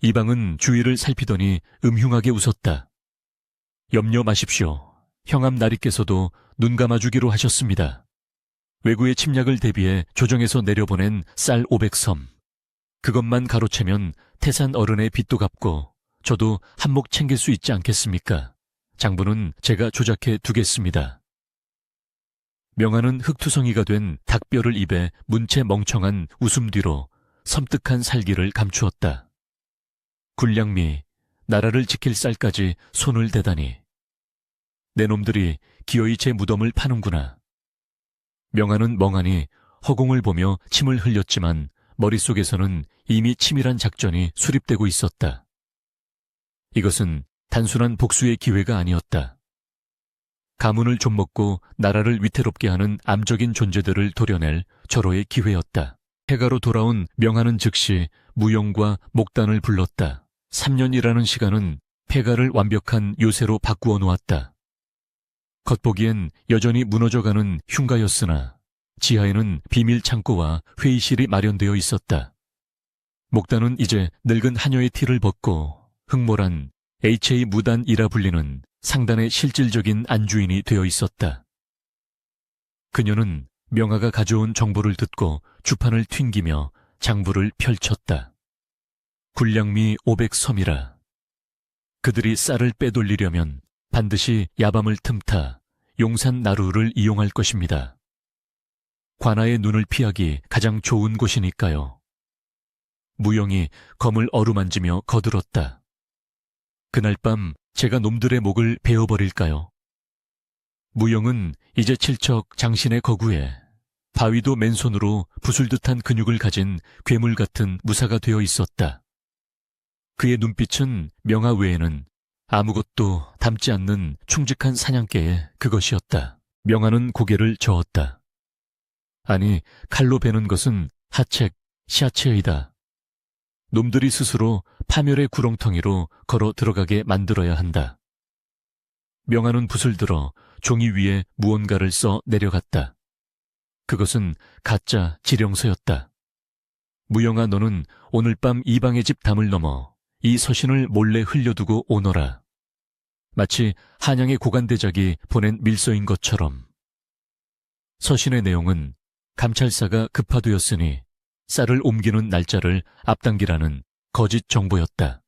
이방은 주위를 살피더니 음흉하게 웃었다. 염려 마십시오. 형암 나리께서도 눈 감아주기로 하셨습니다. 외구의 침략을 대비해 조정에서 내려보낸 쌀 500섬. 그것만 가로채면 태산 어른의 빚도 갚고 저도 한몫 챙길 수 있지 않겠습니까? 장부는 제가 조작해 두겠습니다. 명아는 흑투성이가 된 닭뼈를 입에 문채 멍청한 웃음 뒤로 섬뜩한 살기를 감추었다. 굴량미, 나라를 지킬 쌀까지 손을 대다니. 내 놈들이 기어이 제 무덤을 파는구나. 명아는 멍하니 허공을 보며 침을 흘렸지만 머릿속에서는 이미 치밀한 작전이 수립되고 있었다. 이것은 단순한 복수의 기회가 아니었다. 가문을 좀먹고 나라를 위태롭게 하는 암적인 존재들을 도려낼 절호의 기회였다. 해가로 돌아온 명아는 즉시 무용과 목단을 불렀다. 3년이라는 시간은 폐가를 완벽한 요새로 바꾸어 놓았다. 겉보기엔 여전히 무너져가는 흉가였으나 지하에는 비밀 창고와 회의실이 마련되어 있었다. 목단은 이제 늙은 하녀의 티를 벗고 흑모란 HA 무단이라 불리는 상단의 실질적인 안주인이 되어 있었다. 그녀는 명아가 가져온 정보를 듣고 주판을 튕기며 장부를 펼쳤다. 굴량미 500섬이라. 그들이 쌀을 빼돌리려면 반드시 야밤을 틈타 용산 나루를 이용할 것입니다. 관아의 눈을 피하기 가장 좋은 곳이니까요. 무영이 검을 어루만지며 거들었다. 그날 밤 제가 놈들의 목을 베어버릴까요? 무영은 이제 칠척 장신의 거구에 바위도 맨손으로 부술 듯한 근육을 가진 괴물 같은 무사가 되어 있었다. 그의 눈빛은 명아 외에는 아무것도 담지 않는 충직한 사냥개의 그것이었다. 명아는 고개를 저었다. 아니, 칼로 베는 것은 하책, 시아체이다. 놈들이 스스로 파멸의 구렁텅이로 걸어 들어가게 만들어야 한다. 명아는 붓을 들어 종이 위에 무언가를 써 내려갔다. 그것은 가짜 지령서였다. 무영아, 너는 오늘 밤 이방의 집 담을 넘어 이 서신을 몰래 흘려두고 오너라. 마치 한양의 고관대작이 보낸 밀서인 것처럼. 서신의 내용은 감찰사가 급파되었으니 쌀을 옮기는 날짜를 앞당기라는 거짓 정보였다.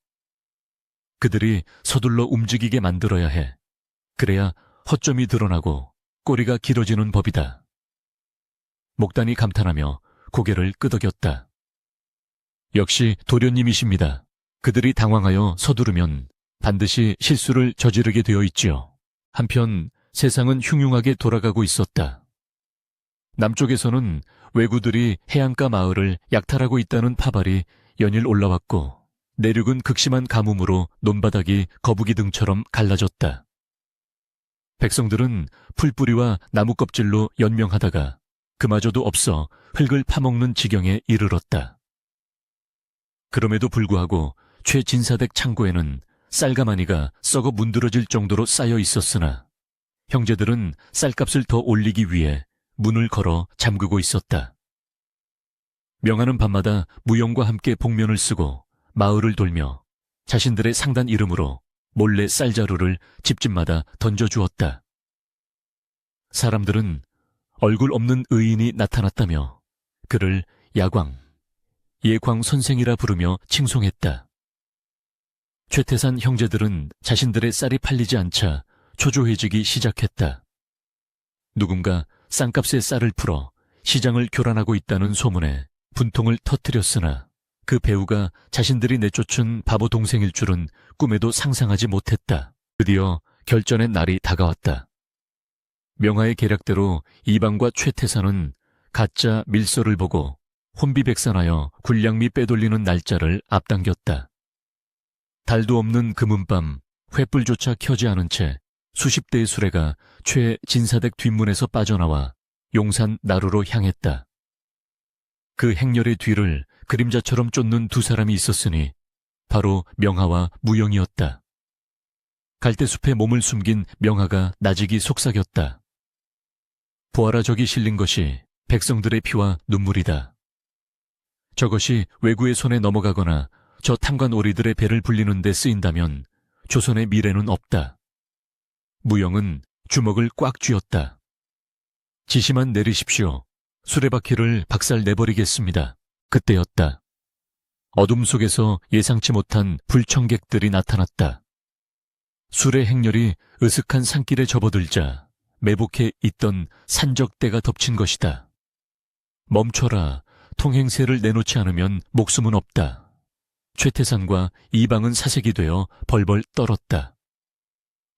그들이 서둘러 움직이게 만들어야 해. 그래야 허점이 드러나고 꼬리가 길어지는 법이다. 목단이 감탄하며 고개를 끄덕였다. 역시 도련님이십니다. 그들이 당황하여 서두르면 반드시 실수를 저지르게 되어 있지요. 한편 세상은 흉흉하게 돌아가고 있었다. 남쪽에서는 왜구들이 해안가 마을을 약탈하고 있다는 파발이 연일 올라왔고 내륙은 극심한 가뭄으로 논바닥이 거북이 등처럼 갈라졌다. 백성들은 풀뿌리와 나무 껍질로 연명하다가 그마저도 없어 흙을 파먹는 지경에 이르렀다. 그럼에도 불구하고 최진사댁 창고에는 쌀가마니가 썩어 문드러질 정도로 쌓여 있었으나 형제들은 쌀값을 더 올리기 위해 문을 걸어 잠그고 있었다. 명아는 밤마다 무영과 함께 복면을 쓰고 마을을 돌며 자신들의 상단 이름으로 몰래 쌀자루를 집집마다 던져주었다. 사람들은 얼굴 없는 의인이 나타났다며 그를 야광, 예광 선생이라 부르며 칭송했다. 최태산 형제들은 자신들의 쌀이 팔리지 않자 초조해지기 시작했다. 누군가 싼값의 쌀을 풀어 시장을 교란하고 있다는 소문에 분통을 터뜨렸으나 그 배우가 자신들이 내쫓은 바보 동생일 줄은 꿈에도 상상하지 못했다. 드디어 결전의 날이 다가왔다. 명하의 계략대로 이방과 최태산은 가짜 밀서를 보고 혼비백산하여 군량미 빼돌리는 날짜를 앞당겼다. 달도 없는 금은밤 횃불조차 켜지 않은 채 수십 대의 수레가 최 진사댁 뒷문에서 빠져나와 용산 나루로 향했다. 그 행렬의 뒤를 그림자처럼 쫓는 두 사람이 있었으니 바로 명하와 무영이었다. 갈대숲에 몸을 숨긴 명하가 나직이 속삭였다. 보아라, 저기 실린 것이 백성들의 피와 눈물이다. 저것이 왜구의 손에 넘어가거나 저 탐관 오리들의 배를 불리는 데 쓰인다면 조선의 미래는 없다. 무영은 주먹을 꽉 쥐었다. 지시만 내리십시오. 수레바퀴를 박살 내버리겠습니다. 그때였다. 어둠 속에서 예상치 못한 불청객들이 나타났다. 수레 행렬이 으슥한 산길에 접어들자 매복해 있던 산적대가 덮친 것이다. 멈춰라. 통행세를 내놓지 않으면 목숨은 없다. 최태산과 이방은 사색이 되어 벌벌 떨었다.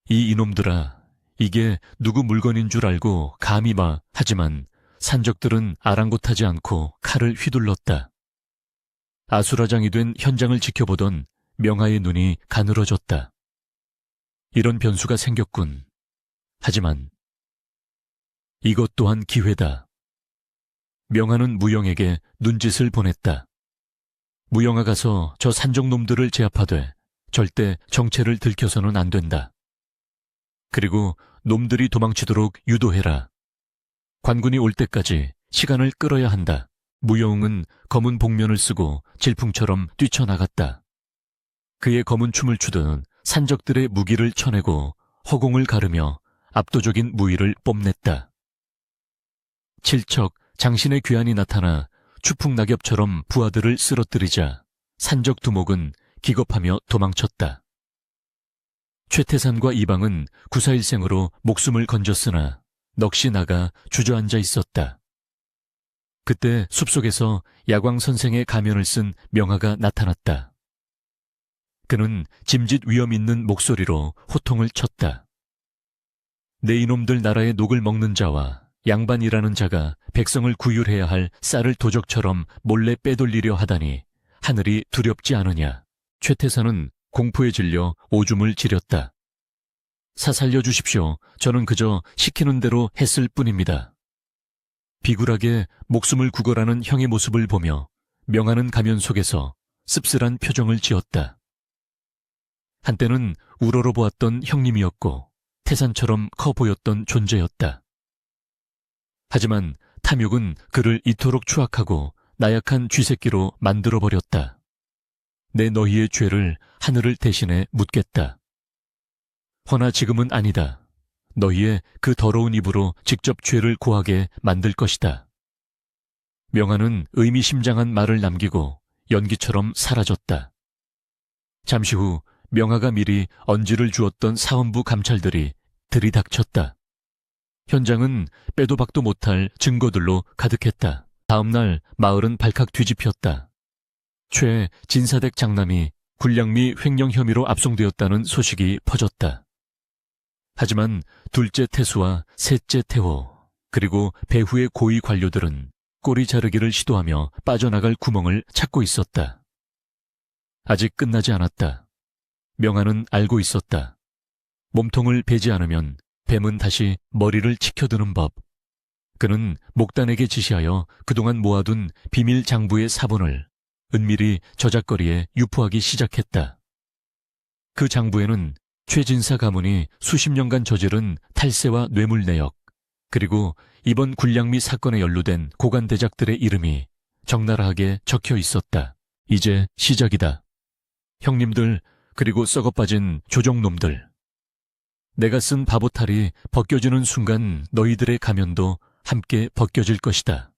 이 이놈들아, 이게 누구 물건인 줄 알고 감히 마. 하지만 산적들은 아랑곳하지 않고 칼을 휘둘렀다. 아수라장이 된 현장을 지켜보던 명하의 눈이 가늘어졌다. 이런 변수가 생겼군. 하지만 이것 또한 기회다. 명하는 무영에게 눈짓을 보냈다. 무영아, 가서 저 산적놈들을 제압하되 절대 정체를 들켜서는 안 된다. 그리고 놈들이 도망치도록 유도해라. 관군이 올 때까지 시간을 끌어야 한다. 무영은 검은 복면을 쓰고 질풍처럼 뛰쳐나갔다. 그의 검은 춤을 추던 산적들의 무기를 쳐내고 허공을 가르며 압도적인 무위를 뽐냈다. 칠척 장신의 귀환이 나타나 추풍낙엽처럼 부하들을 쓰러뜨리자 산적 두목은 기겁하며 도망쳤다. 최태산과 이방은 구사일생으로 목숨을 건졌으나 넋이 나가 주저앉아 있었다. 그때 숲속에서 야광 선생의 가면을 쓴 명하가 나타났다. 그는 짐짓 위험 있는 목소리로 호통을 쳤다. 내 이놈들 나라의 녹을 먹는 자와 양반이라는 자가 백성을 구휼해야 할 쌀을 도적처럼 몰래 빼돌리려 하다니 하늘이 두렵지 않으냐. 최태산은 공포에 질려 오줌을 지렸다. 살려주십시오. 저는 그저 시키는 대로 했을 뿐입니다. 비굴하게 목숨을 구걸하는 형의 모습을 보며 명하는 가면 속에서 씁쓸한 표정을 지었다. 한때는 우러러 보았던 형님이었고 태산처럼 커 보였던 존재였다. 하지만 탐욕은 그를 이토록 추악하고 나약한 쥐새끼로 만들어버렸다. 내 너희의 죄를 하늘을 대신해 묻겠다. 허나 지금은 아니다. 너희의 그 더러운 입으로 직접 죄를 고하게 만들 것이다. 명하는 의미심장한 말을 남기고 연기처럼 사라졌다. 잠시 후 명하가 미리 언지를 주었던 사원부 감찰들이 들이닥쳤다. 현장은 빼도 박도 못할 증거들로 가득했다. 다음 날 마을은 발칵 뒤집혔다. 최 진사댁 장남이 군량미 횡령 혐의로 압송되었다는 소식이 퍼졌다. 하지만 둘째 태수와 셋째 태호 그리고 배후의 고위 관료들은 꼬리 자르기를 시도하며 빠져나갈 구멍을 찾고 있었다. 아직 끝나지 않았다. 명하는 알고 있었다. 몸통을 베지 않으면 뱀은 다시 머리를 치켜드는 법. 그는 목단에게 지시하여 그동안 모아둔 비밀 장부의 사본을 은밀히 저작거리에 유포하기 시작했다. 그 장부에는 최진사 가문이 수십 년간 저지른 탈세와 뇌물 내역, 그리고 이번 군량미 사건에 연루된 고관대작들의 이름이 적나라하게 적혀 있었다. 이제 시작이다. 형님들, 그리고 썩어빠진 조종놈들. 내가 쓴 바보탈이 벗겨지는 순간 너희들의 가면도 함께 벗겨질 것이다.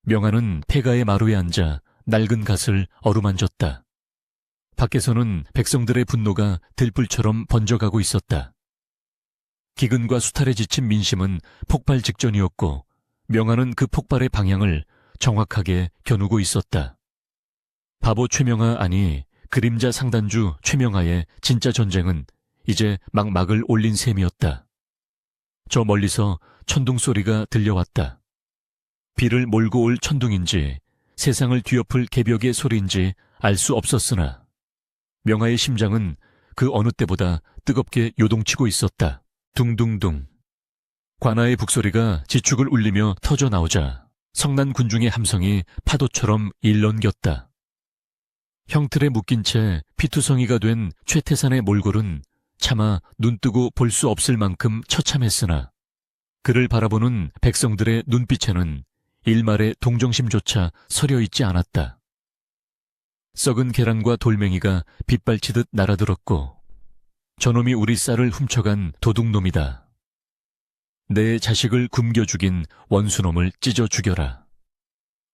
명하는 폐가의 마루에 앉아 낡은 갓을 어루만졌다. 밖에서는 백성들의 분노가 들불처럼 번져가고 있었다. 기근과 수탈에 지친 민심은 폭발 직전이었고 명하는 그 폭발의 방향을 정확하게 겨누고 있었다. 바보 최명하 아니 그림자 상단주 최명하의 진짜 전쟁은 이제 막 막을 올린 셈이었다. 저 멀리서 천둥 소리가 들려왔다. 비를 몰고 올 천둥인지 세상을 뒤엎을 개벽의 소리인지 알 수 없었으나 명하의 심장은 그 어느 때보다 뜨겁게 요동치고 있었다. 둥둥둥. 관아의 북소리가 지축을 울리며 터져 나오자 성난 군중의 함성이 파도처럼 일렁겼다. 형틀에 묶인 채 피투성이가 된 최태산의 몰골은 차마 눈뜨고 볼 수 없을 만큼 처참했으나 그를 바라보는 백성들의 눈빛에는 일말의 동정심조차 서려 있지 않았다. 썩은 계란과 돌멩이가 빗발치듯 날아들었고 저놈이 우리 쌀을 훔쳐간 도둑놈이다. 내 자식을 굶겨 죽인 원수놈을 찢어 죽여라.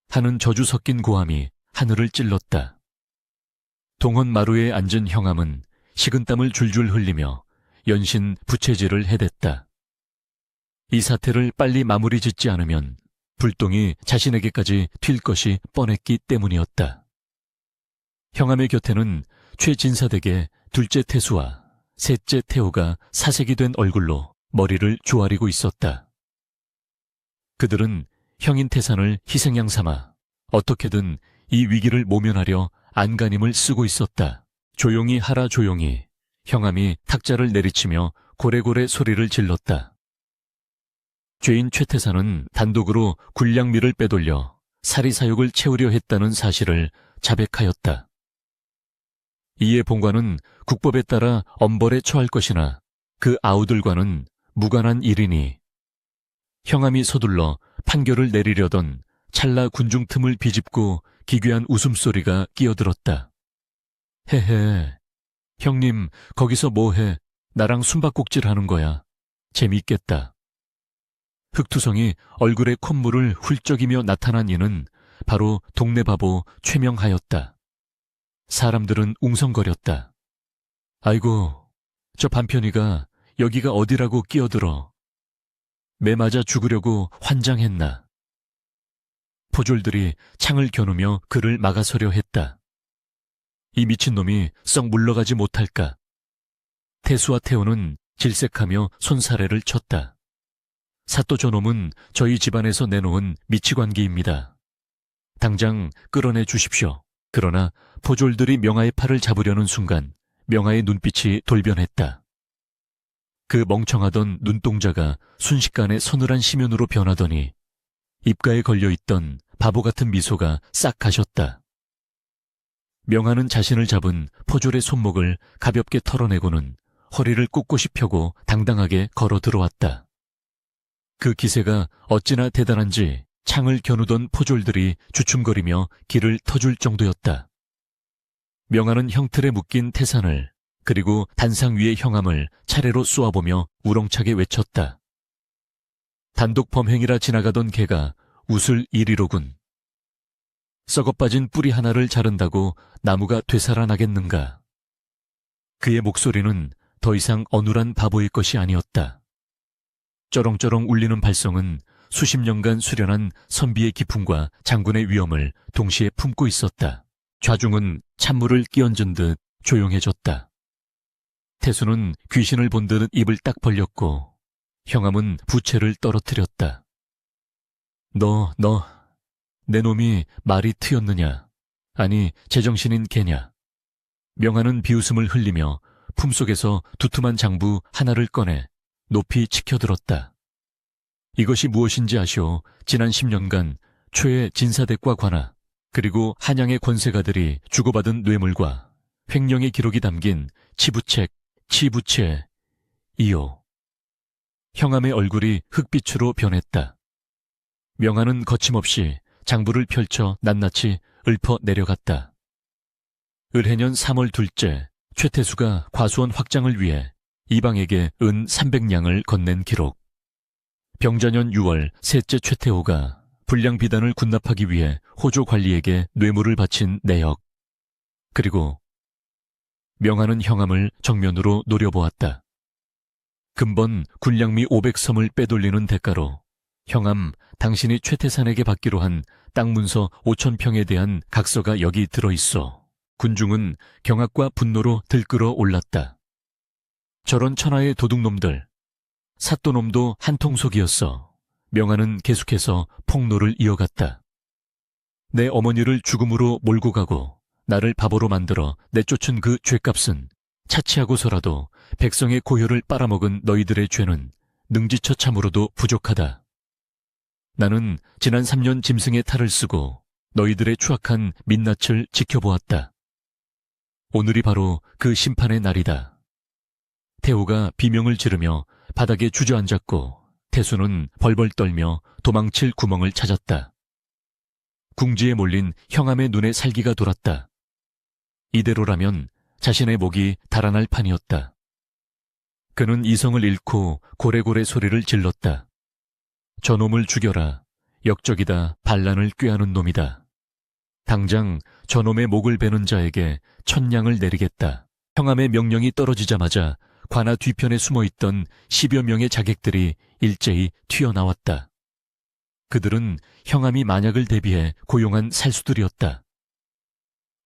하는 저주 섞인 고함이 하늘을 찔렀다. 동헌 마루에 앉은 형암은 식은땀을 줄줄 흘리며 연신 부채질을 해댔다. 이 사태를 빨리 마무리 짓지 않으면 불똥이 자신에게까지 튈 것이 뻔했기 때문이었다. 형암의 곁에는 최진사댁의 둘째 태수와 셋째 태호가 사색이 된 얼굴로 머리를 조아리고 있었다. 그들은 형인 태산을 희생양 삼아 어떻게든 이 위기를 모면하려 안간힘을 쓰고 있었다. 조용히 하라 조용히. 형암이 탁자를 내리치며 고래고래 소리를 질렀다. 죄인 최태산은 단독으로 군량미를 빼돌려 사리사욕을 채우려 했다는 사실을 자백하였다. 이에 본관은 국법에 따라 엄벌에 처할 것이나 그 아우들과는 무관한 일이니 형암이 서둘러 판결을 내리려던 찰나 군중 틈을 비집고 기괴한 웃음소리가 끼어들었다. 헤헤, 형님 거기서 뭐해? 나랑 숨바꼭질 하는 거야. 재미있겠다. 흑투성이 얼굴에 콧물을 훌쩍이며 나타난 이는 바로 동네 바보 최명하였다. 사람들은 웅성거렸다. 아이고, 저 반편이가 여기가 어디라고 끼어들어. 매 맞아 죽으려고 환장했나. 포졸들이 창을 겨누며 그를 막아서려 했다. 이 미친놈이 썩 물러가지 못할까. 태수와 태호는 질색하며 손사래를 쳤다. 사또 저놈은 저희 집안에서 내놓은 미치관계입니다. 당장 끌어내 주십시오. 그러나 포졸들이 명하의 팔을 잡으려는 순간 명하의 눈빛이 돌변했다. 그 멍청하던 눈동자가 순식간에 서늘한 심연으로 변하더니 입가에 걸려있던 바보 같은 미소가 싹 가셨다. 명하는 자신을 잡은 포졸의 손목을 가볍게 털어내고는 허리를 꼿꼿이 펴고 당당하게 걸어 들어왔다. 그 기세가 어찌나 대단한지 창을 겨누던 포졸들이 주춤거리며 길을 터줄 정도였다. 명하는 형틀에 묶인 태산을 그리고 단상 위의 형암을 차례로 쏘아보며 우렁차게 외쳤다. 단독 범행이라 지나가던 개가 웃을 일이로군. 썩어빠진 뿌리 하나를 자른다고 나무가 되살아나겠는가. 그의 목소리는 더 이상 어눌한 바보의 것이 아니었다. 쩌렁쩌렁 울리는 발성은 수십 년간 수련한 선비의 기품과 장군의 위엄을 동시에 품고 있었다. 좌중은 찬물을 끼얹은 듯 조용해졌다. 태수는 귀신을 본 듯 입을 딱 벌렸고 형암은 부채를 떨어뜨렸다. 내 놈이 말이 트였느냐? 아니 제정신인 개냐? 명하는 비웃음을 흘리며 품속에서 두툼한 장부 하나를 꺼내 높이 치켜들었다. 이것이 무엇인지 아시오? 지난 10년간 최의 진사댁과 관아 그리고 한양의 권세가들이 주고받은 뇌물과 횡령의 기록이 담긴 치부책, 치부채, 이요. 형암의 얼굴이 흑빛으로 변했다. 명하는 거침없이 장부를 펼쳐 낱낱이 읊어 내려갔다. 을해년 3월 둘째 최태수가 과수원 확장을 위해 이방에게 은 300냥을 건넨 기록. 병자년 6월 셋째 최태호가 불량비단을 군납하기 위해 호조 관리에게 뇌물을 바친 내역. 그리고 명하는 형암을 정면으로 노려보았다. 근본 군량미 500섬을 빼돌리는 대가로 형암, 당신이 최태산에게 받기로 한 땅 문서 5,000평에 대한 각서가 여기 들어있어. 군중은 경악과 분노로 들끓어 올랐다. 저런 천하의 도둑놈들. 사또놈도 한통속이었어. 명하는 계속해서 폭로를 이어갔다. 내 어머니를 죽음으로 몰고 가고 나를 바보로 만들어 내쫓은 그 죄값은 차치하고서라도 백성의 고혈을 빨아먹은 너희들의 죄는 능지처참으로도 부족하다. 나는 지난 3년 짐승의 탈을 쓰고 너희들의 추악한 민낯을 지켜보았다. 오늘이 바로 그 심판의 날이다. 태호가 비명을 지르며 바닥에 주저앉았고 태수는 벌벌 떨며 도망칠 구멍을 찾았다. 궁지에 몰린 형암의 눈에 살기가 돌았다. 이대로라면 자신의 목이 달아날 판이었다. 그는 이성을 잃고 고래고래 소리를 질렀다. 저놈을 죽여라. 역적이다. 반란을 꾀하는 놈이다. 당장 저놈의 목을 베는 자에게 1,000냥을 내리겠다. 형암의 명령이 떨어지자마자 관아 뒤편에 숨어있던 10여 명의 자객들이 일제히 튀어나왔다. 그들은 형암이 만약을 대비해 고용한 살수들이었다.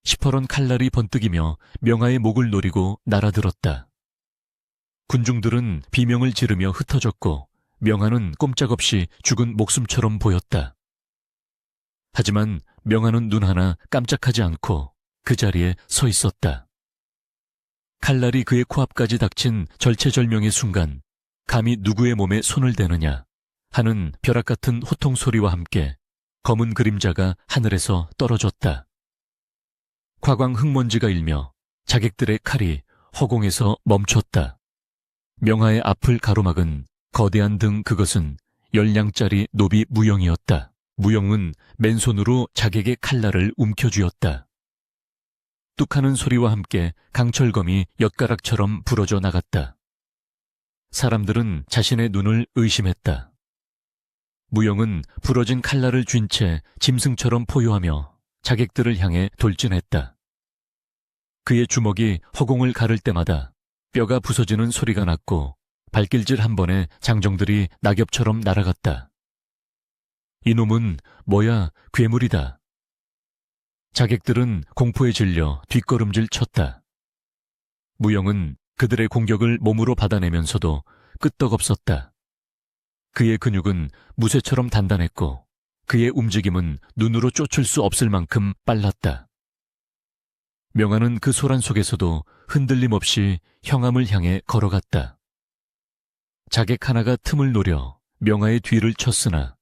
시퍼런 칼날이 번뜩이며 명하의 목을 노리고 날아들었다. 군중들은 비명을 지르며 흩어졌고 명하는 꼼짝없이 죽은 목숨처럼 보였다. 하지만 명하는 눈 하나 깜짝하지 않고 그 자리에 서 있었다. 칼날이 그의 코앞까지 닥친 절체절명의 순간 감히 누구의 몸에 손을 대느냐 하는 벼락 같은 호통 소리와 함께 검은 그림자가 하늘에서 떨어졌다. 과광 흙먼지가 일며 자객들의 칼이 허공에서 멈췄다. 명하의 앞을 가로막은 거대한 등 그것은 10냥짜리 노비 무영이었다. 무영은 맨손으로 자객의 칼날을 움켜쥐었다. 뚝하는 소리와 함께 강철검이 엿가락처럼 부러져 나갔다. 사람들은 자신의 눈을 의심했다. 무영은 부러진 칼날을 쥔 채 짐승처럼 포효하며 자객들을 향해 돌진했다. 그의 주먹이 허공을 가를 때마다 뼈가 부서지는 소리가 났고 발길질 한 번에 장정들이 낙엽처럼 날아갔다. 이놈은 뭐야, 괴물이다. 자객들은 공포에 질려 뒷걸음질 쳤다. 무영은 그들의 공격을 몸으로 받아내면서도 끄떡없었다. 그의 근육은 무쇠처럼 단단했고 그의 움직임은 눈으로 쫓을 수 없을 만큼 빨랐다. 명하는 그 소란 속에서도 흔들림 없이 형암을 향해 걸어갔다. 자객 하나가 틈을 노려 명하의 뒤를 쳤으나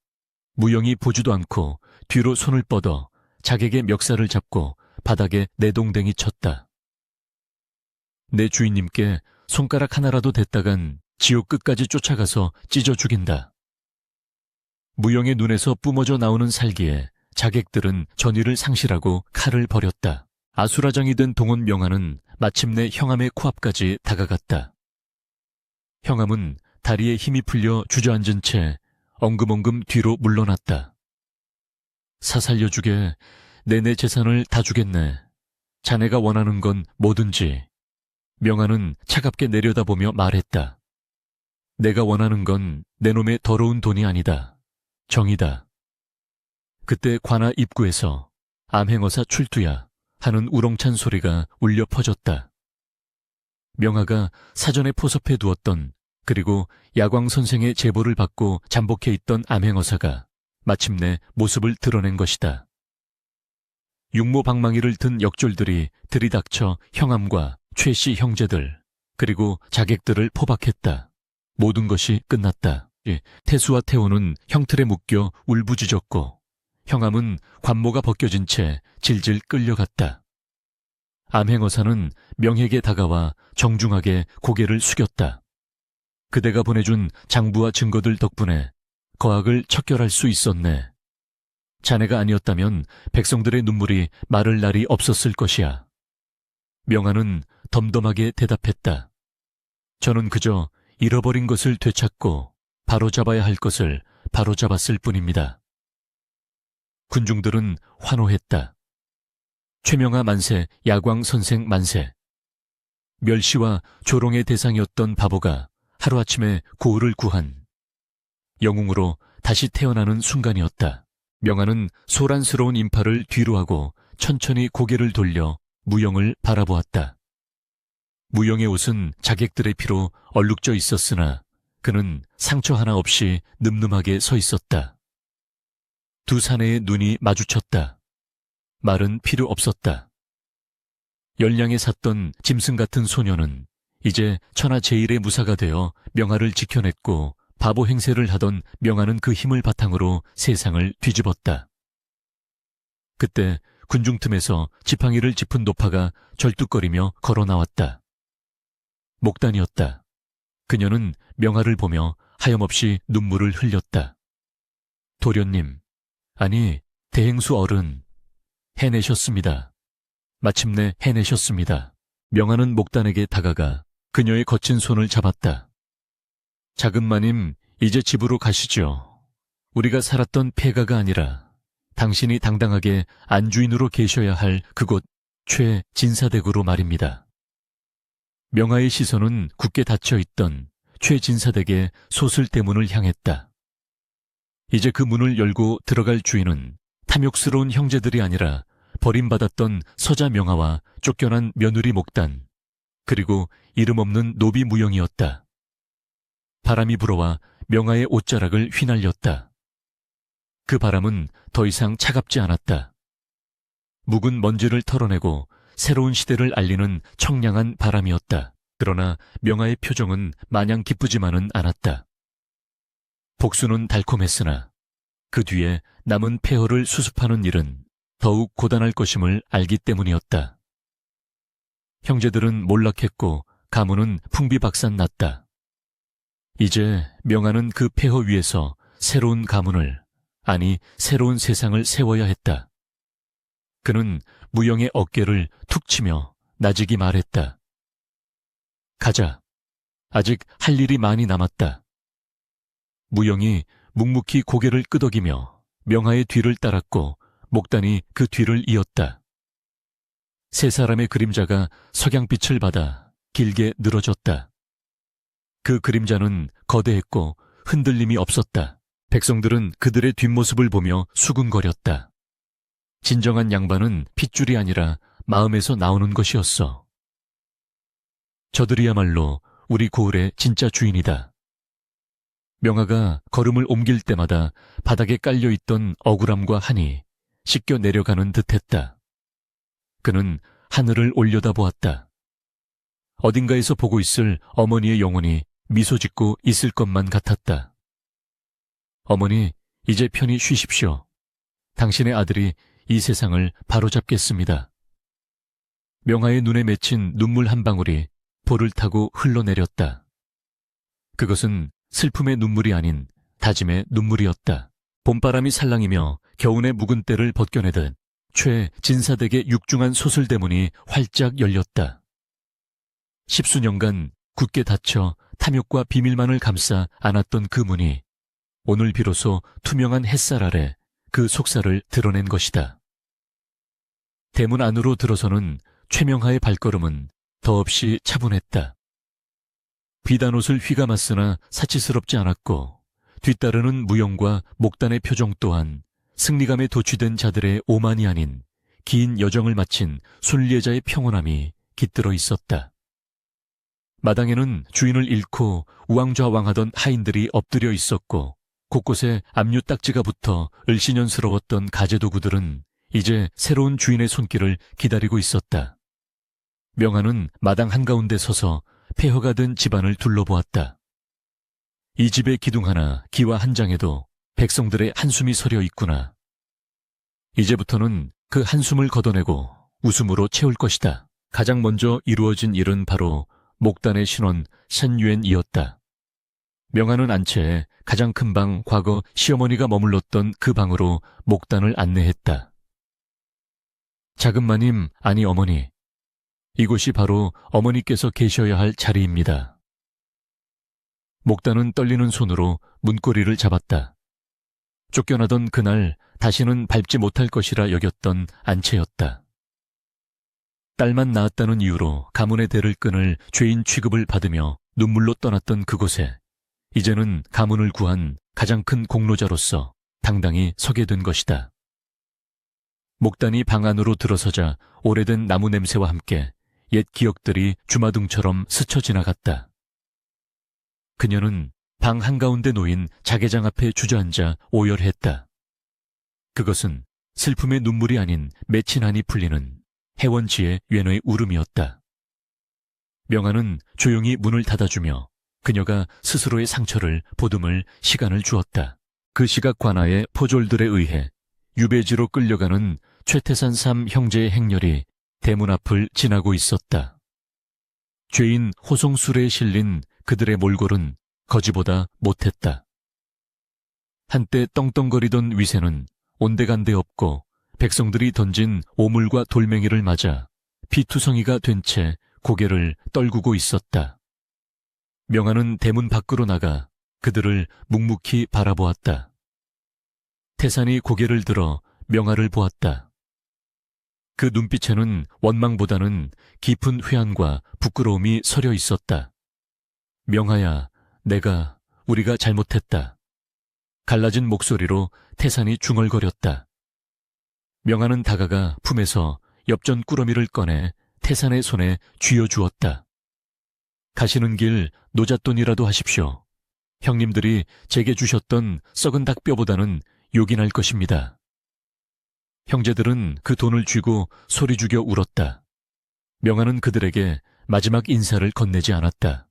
무영이 보지도 않고 뒤로 손을 뻗어 자객의 멱살을 잡고 바닥에 내동댕이 쳤다. 내 주인님께 손가락 하나라도 댔다간 지옥 끝까지 쫓아가서 찢어 죽인다. 무영의 눈에서 뿜어져 나오는 살기에 자객들은 전의를 상실하고 칼을 버렸다. 아수라장이 된 동원 명하는 마침내 형암의 코앞까지 다가갔다. 형암은 다리에 힘이 풀려 주저앉은 채 엉금엉금 뒤로 물러났다. 사 살려주게. 내 재산을 다 주겠네. 자네가 원하는 건 뭐든지. 명하는 차갑게 내려다보며 말했다. 내가 원하는 건 내 놈의 더러운 돈이 아니다. 정이다. 그때 관아 입구에서 암행어사 출두야 하는 우렁찬 소리가 울려 퍼졌다. 명하가 사전에 포섭해 두었던 그리고 야광 선생의 제보를 받고 잠복해 있던 암행어사가 마침내 모습을 드러낸 것이다. 육모방망이를 든 역졸들이 들이닥쳐 형암과 최씨 형제들 그리고 자객들을 포박했다. 모든 것이 끝났다. 태수와 태호는 형틀에 묶여 울부짖었고 형암은 관모가 벗겨진 채 질질 끌려갔다. 암행어사는 명에게 다가와 정중하게 고개를 숙였다. 그대가 보내준 장부와 증거들 덕분에 거악을 척결할 수 있었네. 자네가 아니었다면 백성들의 눈물이 마를 날이 없었을 것이야. 명하는 덤덤하게 대답했다. 저는 그저 잃어버린 것을 되찾고 바로잡아야 할 것을 바로잡았을 뿐입니다. 군중들은 환호했다. 최명하 만세, 야광 선생 만세. 멸시와 조롱의 대상이었던 바보가 하루아침에 고을을 구한 영웅으로 다시 태어나는 순간이었다. 명아는 소란스러운 인파를 뒤로하고 천천히 고개를 돌려 무영을 바라보았다. 무영의 옷은 자객들의 피로 얼룩져 있었으나 그는 상처 하나 없이 늠름하게 서 있었다. 두 사내의 눈이 마주쳤다. 말은 필요 없었다. 열량에 샀던 짐승 같은 소녀는 이제 천하제일의 무사가 되어 명아를 지켜냈고 바보 행세를 하던 명아는 그 힘을 바탕으로 세상을 뒤집었다. 그때 군중 틈에서 지팡이를 짚은 노파가 절뚝거리며 걸어 나왔다. 목단이었다. 그녀는 명아를 보며 하염없이 눈물을 흘렸다. 도련님, 아니 대행수 어른, 해내셨습니다. 마침내 해내셨습니다. 명아는 목단에게 다가가 그녀의 거친 손을 잡았다. 작은 마님, 이제 집으로 가시죠. 우리가 살았던 폐가가 아니라 당신이 당당하게 안주인으로 계셔야 할 그곳 최진사댁으로 말입니다. 명아의 시선은 굳게 닫혀있던 최진사댁의 소슬대문을 향했다. 이제 그 문을 열고 들어갈 주인은 탐욕스러운 형제들이 아니라 버림받았던 서자 명아와 쫓겨난 며느리 목단, 그리고 이름 없는 노비 무영이었다. 바람이 불어와 명아의 옷자락을 휘날렸다. 그 바람은 더 이상 차갑지 않았다. 묵은 먼지를 털어내고 새로운 시대를 알리는 청량한 바람이었다. 그러나 명아의 표정은 마냥 기쁘지만은 않았다. 복수는 달콤했으나 그 뒤에 남은 폐허를 수습하는 일은 더욱 고단할 것임을 알기 때문이었다. 형제들은 몰락했고 가문은 풍비박산났다. 이제 명아는 그 폐허 위에서 새로운 가문을, 아니 새로운 세상을 세워야 했다. 그는 무영의 어깨를 툭 치며 나직이 말했다. 가자. 아직 할 일이 많이 남았다. 무영이 묵묵히 고개를 끄덕이며 명아의 뒤를 따랐고 목단이 그 뒤를 이었다. 세 사람의 그림자가 석양빛을 받아 길게 늘어졌다. 그 그림자는 거대했고 흔들림이 없었다. 백성들은 그들의 뒷모습을 보며 수군거렸다. 진정한 양반은 핏줄이 아니라 마음에서 나오는 것이었어. 저들이야말로 우리 고을의 진짜 주인이다. 명아가 걸음을 옮길 때마다 바닥에 깔려있던 억울함과 한이 씻겨 내려가는 듯했다. 그는 하늘을 올려다보았다. 어딘가에서 보고 있을 어머니의 영혼이 미소 짓고 있을 것만 같았다. 어머니, 이제 편히 쉬십시오. 당신의 아들이 이 세상을 바로잡겠습니다. 명아의 눈에 맺힌 눈물 한 방울이 볼을 타고 흘러내렸다. 그것은 슬픔의 눈물이 아닌 다짐의 눈물이었다. 봄바람이 살랑이며 겨운의 묵은 때를 벗겨내듯 최진사댁의 육중한 소슬대문이 활짝 열렸다. 10수년간 굳게 닫혀 탐욕과 비밀만을 감싸 안았던 그 문이 오늘 비로소 투명한 햇살 아래 그 속살을 드러낸 것이다. 대문 안으로 들어서는 최명하의 발걸음은 더없이 차분했다. 비단 옷을 휘감았으나 사치스럽지 않았고 뒤따르는 무영과 목단의 표정 또한 승리감에 도취된 자들의 오만이 아닌 긴 여정을 마친 순례자의 평온함이 깃들어 있었다. 마당에는 주인을 잃고 우왕좌왕하던 하인들이 엎드려 있었고 곳곳에 압류 딱지가 붙어 을씨년스러웠던 가재도구들은 이제 새로운 주인의 손길을 기다리고 있었다. 명아는 마당 한가운데 서서 폐허가 된 집안을 둘러보았다. 이 집의 기둥 하나, 기와 한 장에도 백성들의 한숨이 서려 있구나. 이제부터는 그 한숨을 걷어내고 웃음으로 채울 것이다. 가장 먼저 이루어진 일은 바로 목단의 신원 샨유엔이었다. 명아는 안채에 가장 큰 방 과거 시어머니가 머물렀던 그 방으로 목단을 안내했다. 작은 마님, 아니 어머니, 이곳이 바로 어머니께서 계셔야 할 자리입니다. 목단은 떨리는 손으로 문고리를 잡았다. 쫓겨나던 그날 다시는 밟지 못할 것이라 여겼던 안채였다. 딸만 낳았다는 이유로 가문의 대를 끊을 죄인 취급을 받으며 눈물로 떠났던 그곳에 이제는 가문을 구한 가장 큰 공로자로서 당당히 서게 된 것이다. 목단이 방 안으로 들어서자 오래된 나무 냄새와 함께 옛 기억들이 주마등처럼 스쳐 지나갔다. 그녀는 방 한가운데 놓인 자개장 앞에 주저앉아 오열했다. 그것은 슬픔의 눈물이 아닌 맺힌 한이 풀리는 해원지의 외노의 울음이었다. 명아는 조용히 문을 닫아주며 그녀가 스스로의 상처를 보듬을 시간을 주었다. 그 시각 관아의 포졸들에 의해 유배지로 끌려가는 최태산 3 형제의 행렬이 대문 앞을 지나고 있었다. 죄인 호송술에 실린 그들의 몰골은 거지보다 못했다. 한때 떵떵거리던 위세는 온데간데 없고 백성들이 던진 오물과 돌멩이를 맞아 피투성이가 된 채 고개를 떨구고 있었다. 명아는 대문 밖으로 나가 그들을 묵묵히 바라보았다. 태산이 고개를 들어 명아를 보았다. 그 눈빛에는 원망보다는 깊은 회한과 부끄러움이 서려 있었다. 명아야, 우리가 잘못했다. 갈라진 목소리로 태산이 중얼거렸다. 명아는 다가가 품에서 엽전 꾸러미를 꺼내 태산의 손에 쥐어주었다. 가시는 길 노잣돈이라도 하십시오. 형님들이 제게 주셨던 썩은 닭뼈보다는 욕이 날 것입니다. 형제들은 그 돈을 쥐고 소리 죽여 울었다. 명아는 그들에게 마지막 인사를 건네지 않았다.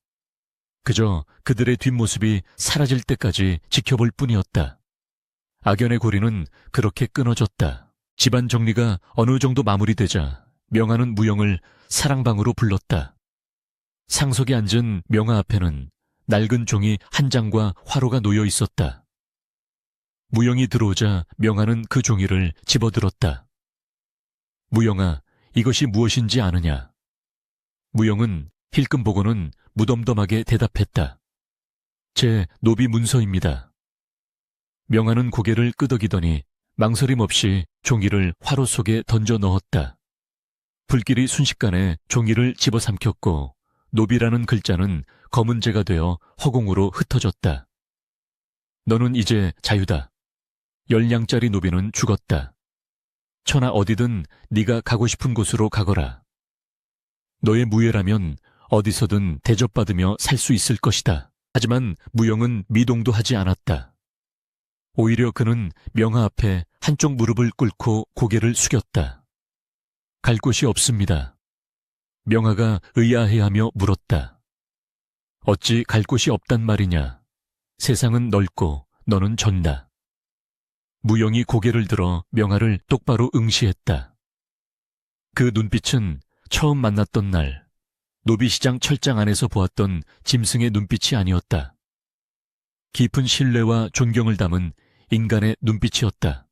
그저 그들의 뒷모습이 사라질 때까지 지켜볼 뿐이었다. 악연의 고리는 그렇게 끊어졌다. 집안 정리가 어느 정도 마무리되자 명아는 무영을 사랑방으로 불렀다. 상석에 앉은 명아 앞에는 낡은 종이 한 장과 화로가 놓여 있었다. 무영이 들어오자 명아는 그 종이를 집어들었다. 무영아, 이것이 무엇인지 아느냐? 무영은 힐끔 보고는 무덤덤하게 대답했다. 제 노비 문서입니다. 명아는 고개를 끄덕이더니 망설임 없이 종이를 화로 속에 던져 넣었다. 불길이 순식간에 종이를 집어삼켰고 노비라는 글자는 검은 재가 되어 허공으로 흩어졌다. 너는 이제 자유다. 10냥짜리 노비는 죽었다. 천하 어디든 네가 가고 싶은 곳으로 가거라. 너의 무예라면 어디서든 대접받으며 살 수 있을 것이다. 하지만 무영은 미동도 하지 않았다. 오히려 그는 명아 앞에 한쪽 무릎을 꿇고 고개를 숙였다. 갈 곳이 없습니다. 명아가 의아해하며 물었다. 어찌 갈 곳이 없단 말이냐? 세상은 넓고 너는 전다. 무영이 고개를 들어 명아를 똑바로 응시했다. 그 눈빛은 처음 만났던 날 노비시장 철장 안에서 보았던 짐승의 눈빛이 아니었다. 깊은 신뢰와 존경을 담은 인간의 눈빛이었다.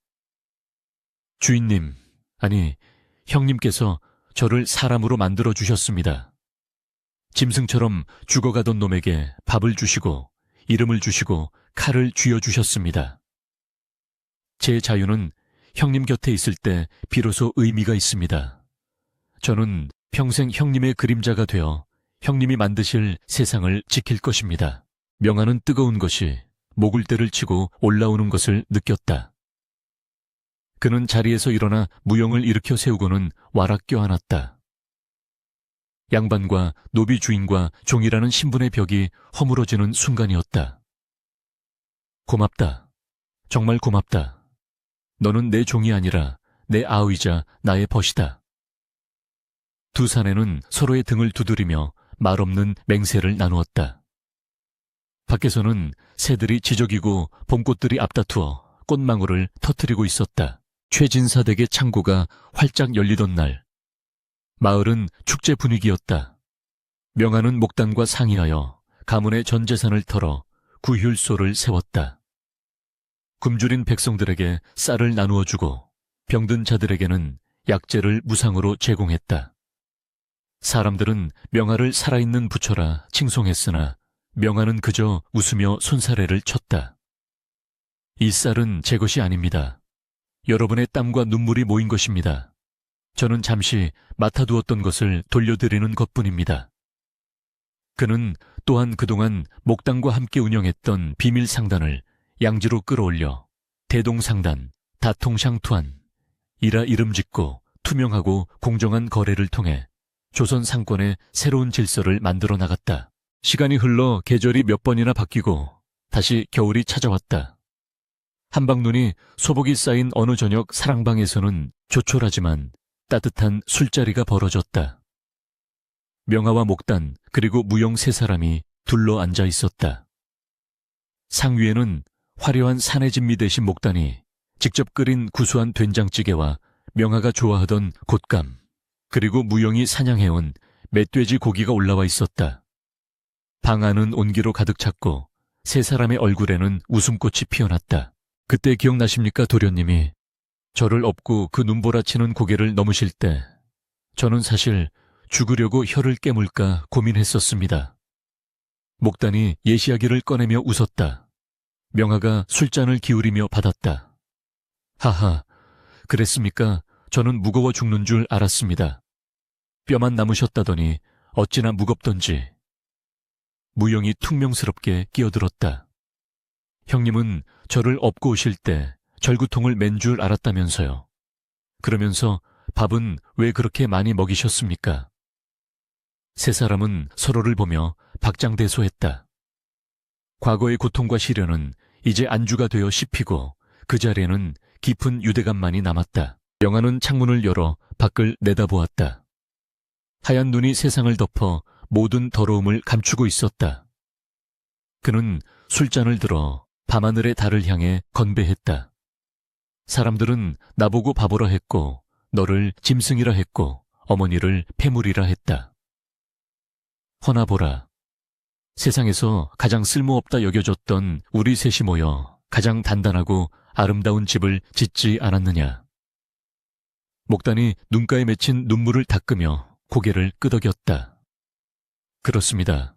주인님, 아니 형님께서 저를 사람으로 만들어 주셨습니다. 짐승처럼 죽어가던 놈에게 밥을 주시고 이름을 주시고 칼을 쥐어주셨습니다. 제 자유는 형님 곁에 있을 때 비로소 의미가 있습니다. 저는 평생 형님의 그림자가 되어 형님이 만드실 세상을 지킬 것입니다. 명아는 뜨거운 것이 목을대를 치고 올라오는 것을 느꼈다. 그는 자리에서 일어나 무영을 일으켜 세우고는 와락 껴안았다. 양반과 노비 주인과 종이라는 신분의 벽이 허물어지는 순간이었다. 고맙다. 정말 고맙다. 너는 내 종이 아니라 내 아우이자 나의 벗이다. 두 사내는 서로의 등을 두드리며 말없는 맹세를 나누었다. 밖에서는 새들이 지저귀고 봄꽃들이 앞다투어 꽃망울을 터뜨리고 있었다. 최진사 댁의 창고가 활짝 열리던 날, 마을은 축제 분위기였다. 명아는 목단과 상의하여 가문의 전 재산을 털어 구휼소를 세웠다. 굶주린 백성들에게 쌀을 나누어주고 병든 자들에게는 약재를 무상으로 제공했다. 사람들은 명아를 살아있는 부처라 칭송했으나 명아는 그저 웃으며 손사래를 쳤다. 이 쌀은 제 것이 아닙니다. 여러분의 땀과 눈물이 모인 것입니다. 저는 잠시 맡아두었던 것을 돌려드리는 것뿐입니다. 그는 또한 그동안 목당과 함께 운영했던 비밀 상단을 양지로 끌어올려 대동상단, 다통샹투안, 이라 이름 짓고 투명하고 공정한 거래를 통해 조선 상권의 새로운 질서를 만들어 나갔다. 시간이 흘러 계절이 몇 번이나 바뀌고 다시 겨울이 찾아왔다. 한방눈이 소복이 쌓인 어느 저녁 사랑방에서는 조촐하지만 따뜻한 술자리가 벌어졌다. 명아와 목단 그리고 무용 세 사람이 둘러 앉아 있었다. 상 위에는 화려한 사내진미 대신 목단이 직접 끓인 구수한 된장찌개와 명아가 좋아하던 곶감, 그리고 무용이 사냥해온 멧돼지 고기가 올라와 있었다. 방 안은 온기로 가득 찼고 세 사람의 얼굴에는 웃음꽃이 피어났다. 그때 기억나십니까, 도련님이? 저를 업고 그 눈보라치는 고개를 넘으실 때 저는 사실 죽으려고 혀를 깨물까 고민했었습니다. 목단이 예시하기를 꺼내며 웃었다. 명아가 술잔을 기울이며 받았다. 하하, 그랬습니까? 저는 무거워 죽는 줄 알았습니다. 뼈만 남으셨다더니 어찌나 무겁던지. 무용이 퉁명스럽게 끼어들었다. 형님은 저를 업고 오실 때 절구통을 맨 줄 알았다면서요. 그러면서 밥은 왜 그렇게 많이 먹이셨습니까? 세 사람은 서로를 보며 박장대소했다. 과거의 고통과 시련은 이제 안주가 되어 씹히고 그 자리에는 깊은 유대감만이 남았다. 명아는 창문을 열어 밖을 내다보았다. 하얀 눈이 세상을 덮어 모든 더러움을 감추고 있었다. 그는 술잔을 들어 밤하늘의 달을 향해 건배했다. 사람들은 나보고 바보라 했고 너를 짐승이라 했고 어머니를 폐물이라 했다. 허나 보라. 세상에서 가장 쓸모없다 여겨졌던 우리 셋이 모여 가장 단단하고 아름다운 집을 짓지 않았느냐. 목단이 눈가에 맺힌 눈물을 닦으며 고개를 끄덕였다. 그렇습니다.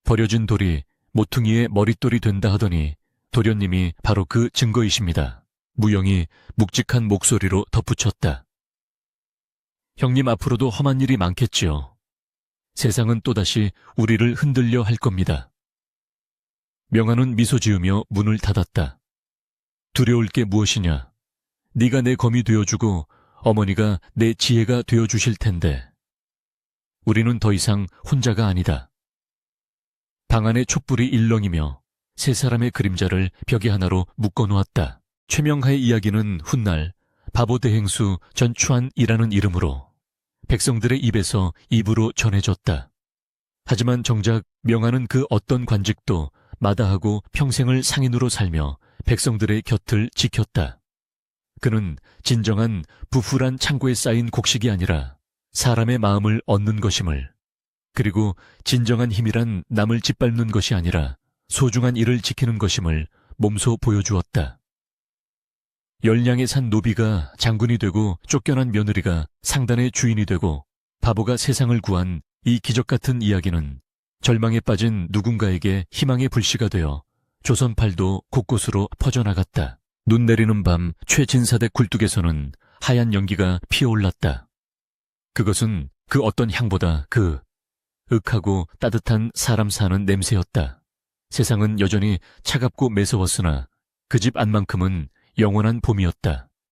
버려진 돌이 모퉁이의 머릿돌이 된다 하더니 도련님이 바로 그 증거이십니다. 무영이 묵직한 목소리로 덧붙였다. 형님 앞으로도 험한 일이 많겠지요. 세상은 또다시 우리를 흔들려 할 겁니다. 명아는 미소 지으며 문을 닫았다. 두려울 게 무엇이냐. 네가 내 검이 되어주고 어머니가 내 지혜가 되어주실 텐데. 우리는 더 이상 혼자가 아니다. 방 안의 촛불이 일렁이며 세 사람의 그림자를 벽에 하나로 묶어놓았다. 최명하의 이야기는 훗날 바보대행수 전추안이라는 이름으로 백성들의 입에서 입으로 전해졌다. 하지만 정작 명아는 그 어떤 관직도 마다하고 평생을 상인으로 살며 백성들의 곁을 지켰다. 그는 진정한 부풀한 창고에 쌓인 곡식이 아니라 사람의 마음을 얻는 것임을, 그리고 진정한 힘이란 남을 짓밟는 것이 아니라 소중한 일을 지키는 것임을 몸소 보여주었다. 열량에 산 노비가 장군이 되고 쫓겨난 며느리가 상단의 주인이 되고 바보가 세상을 구한 이 기적같은 이야기는 절망에 빠진 누군가에게 희망의 불씨가 되어 조선팔도 곳곳으로 퍼져나갔다. 눈 내리는 밤 최진사대 굴뚝에서는 하얀 연기가 피어올랐다. 그것은 그 어떤 향보다 그 윽하고 따뜻한 사람 사는 냄새였다. 세상은 여전히 차갑고 매서웠으나 그 집 안만큼은 영원한 봄이었다.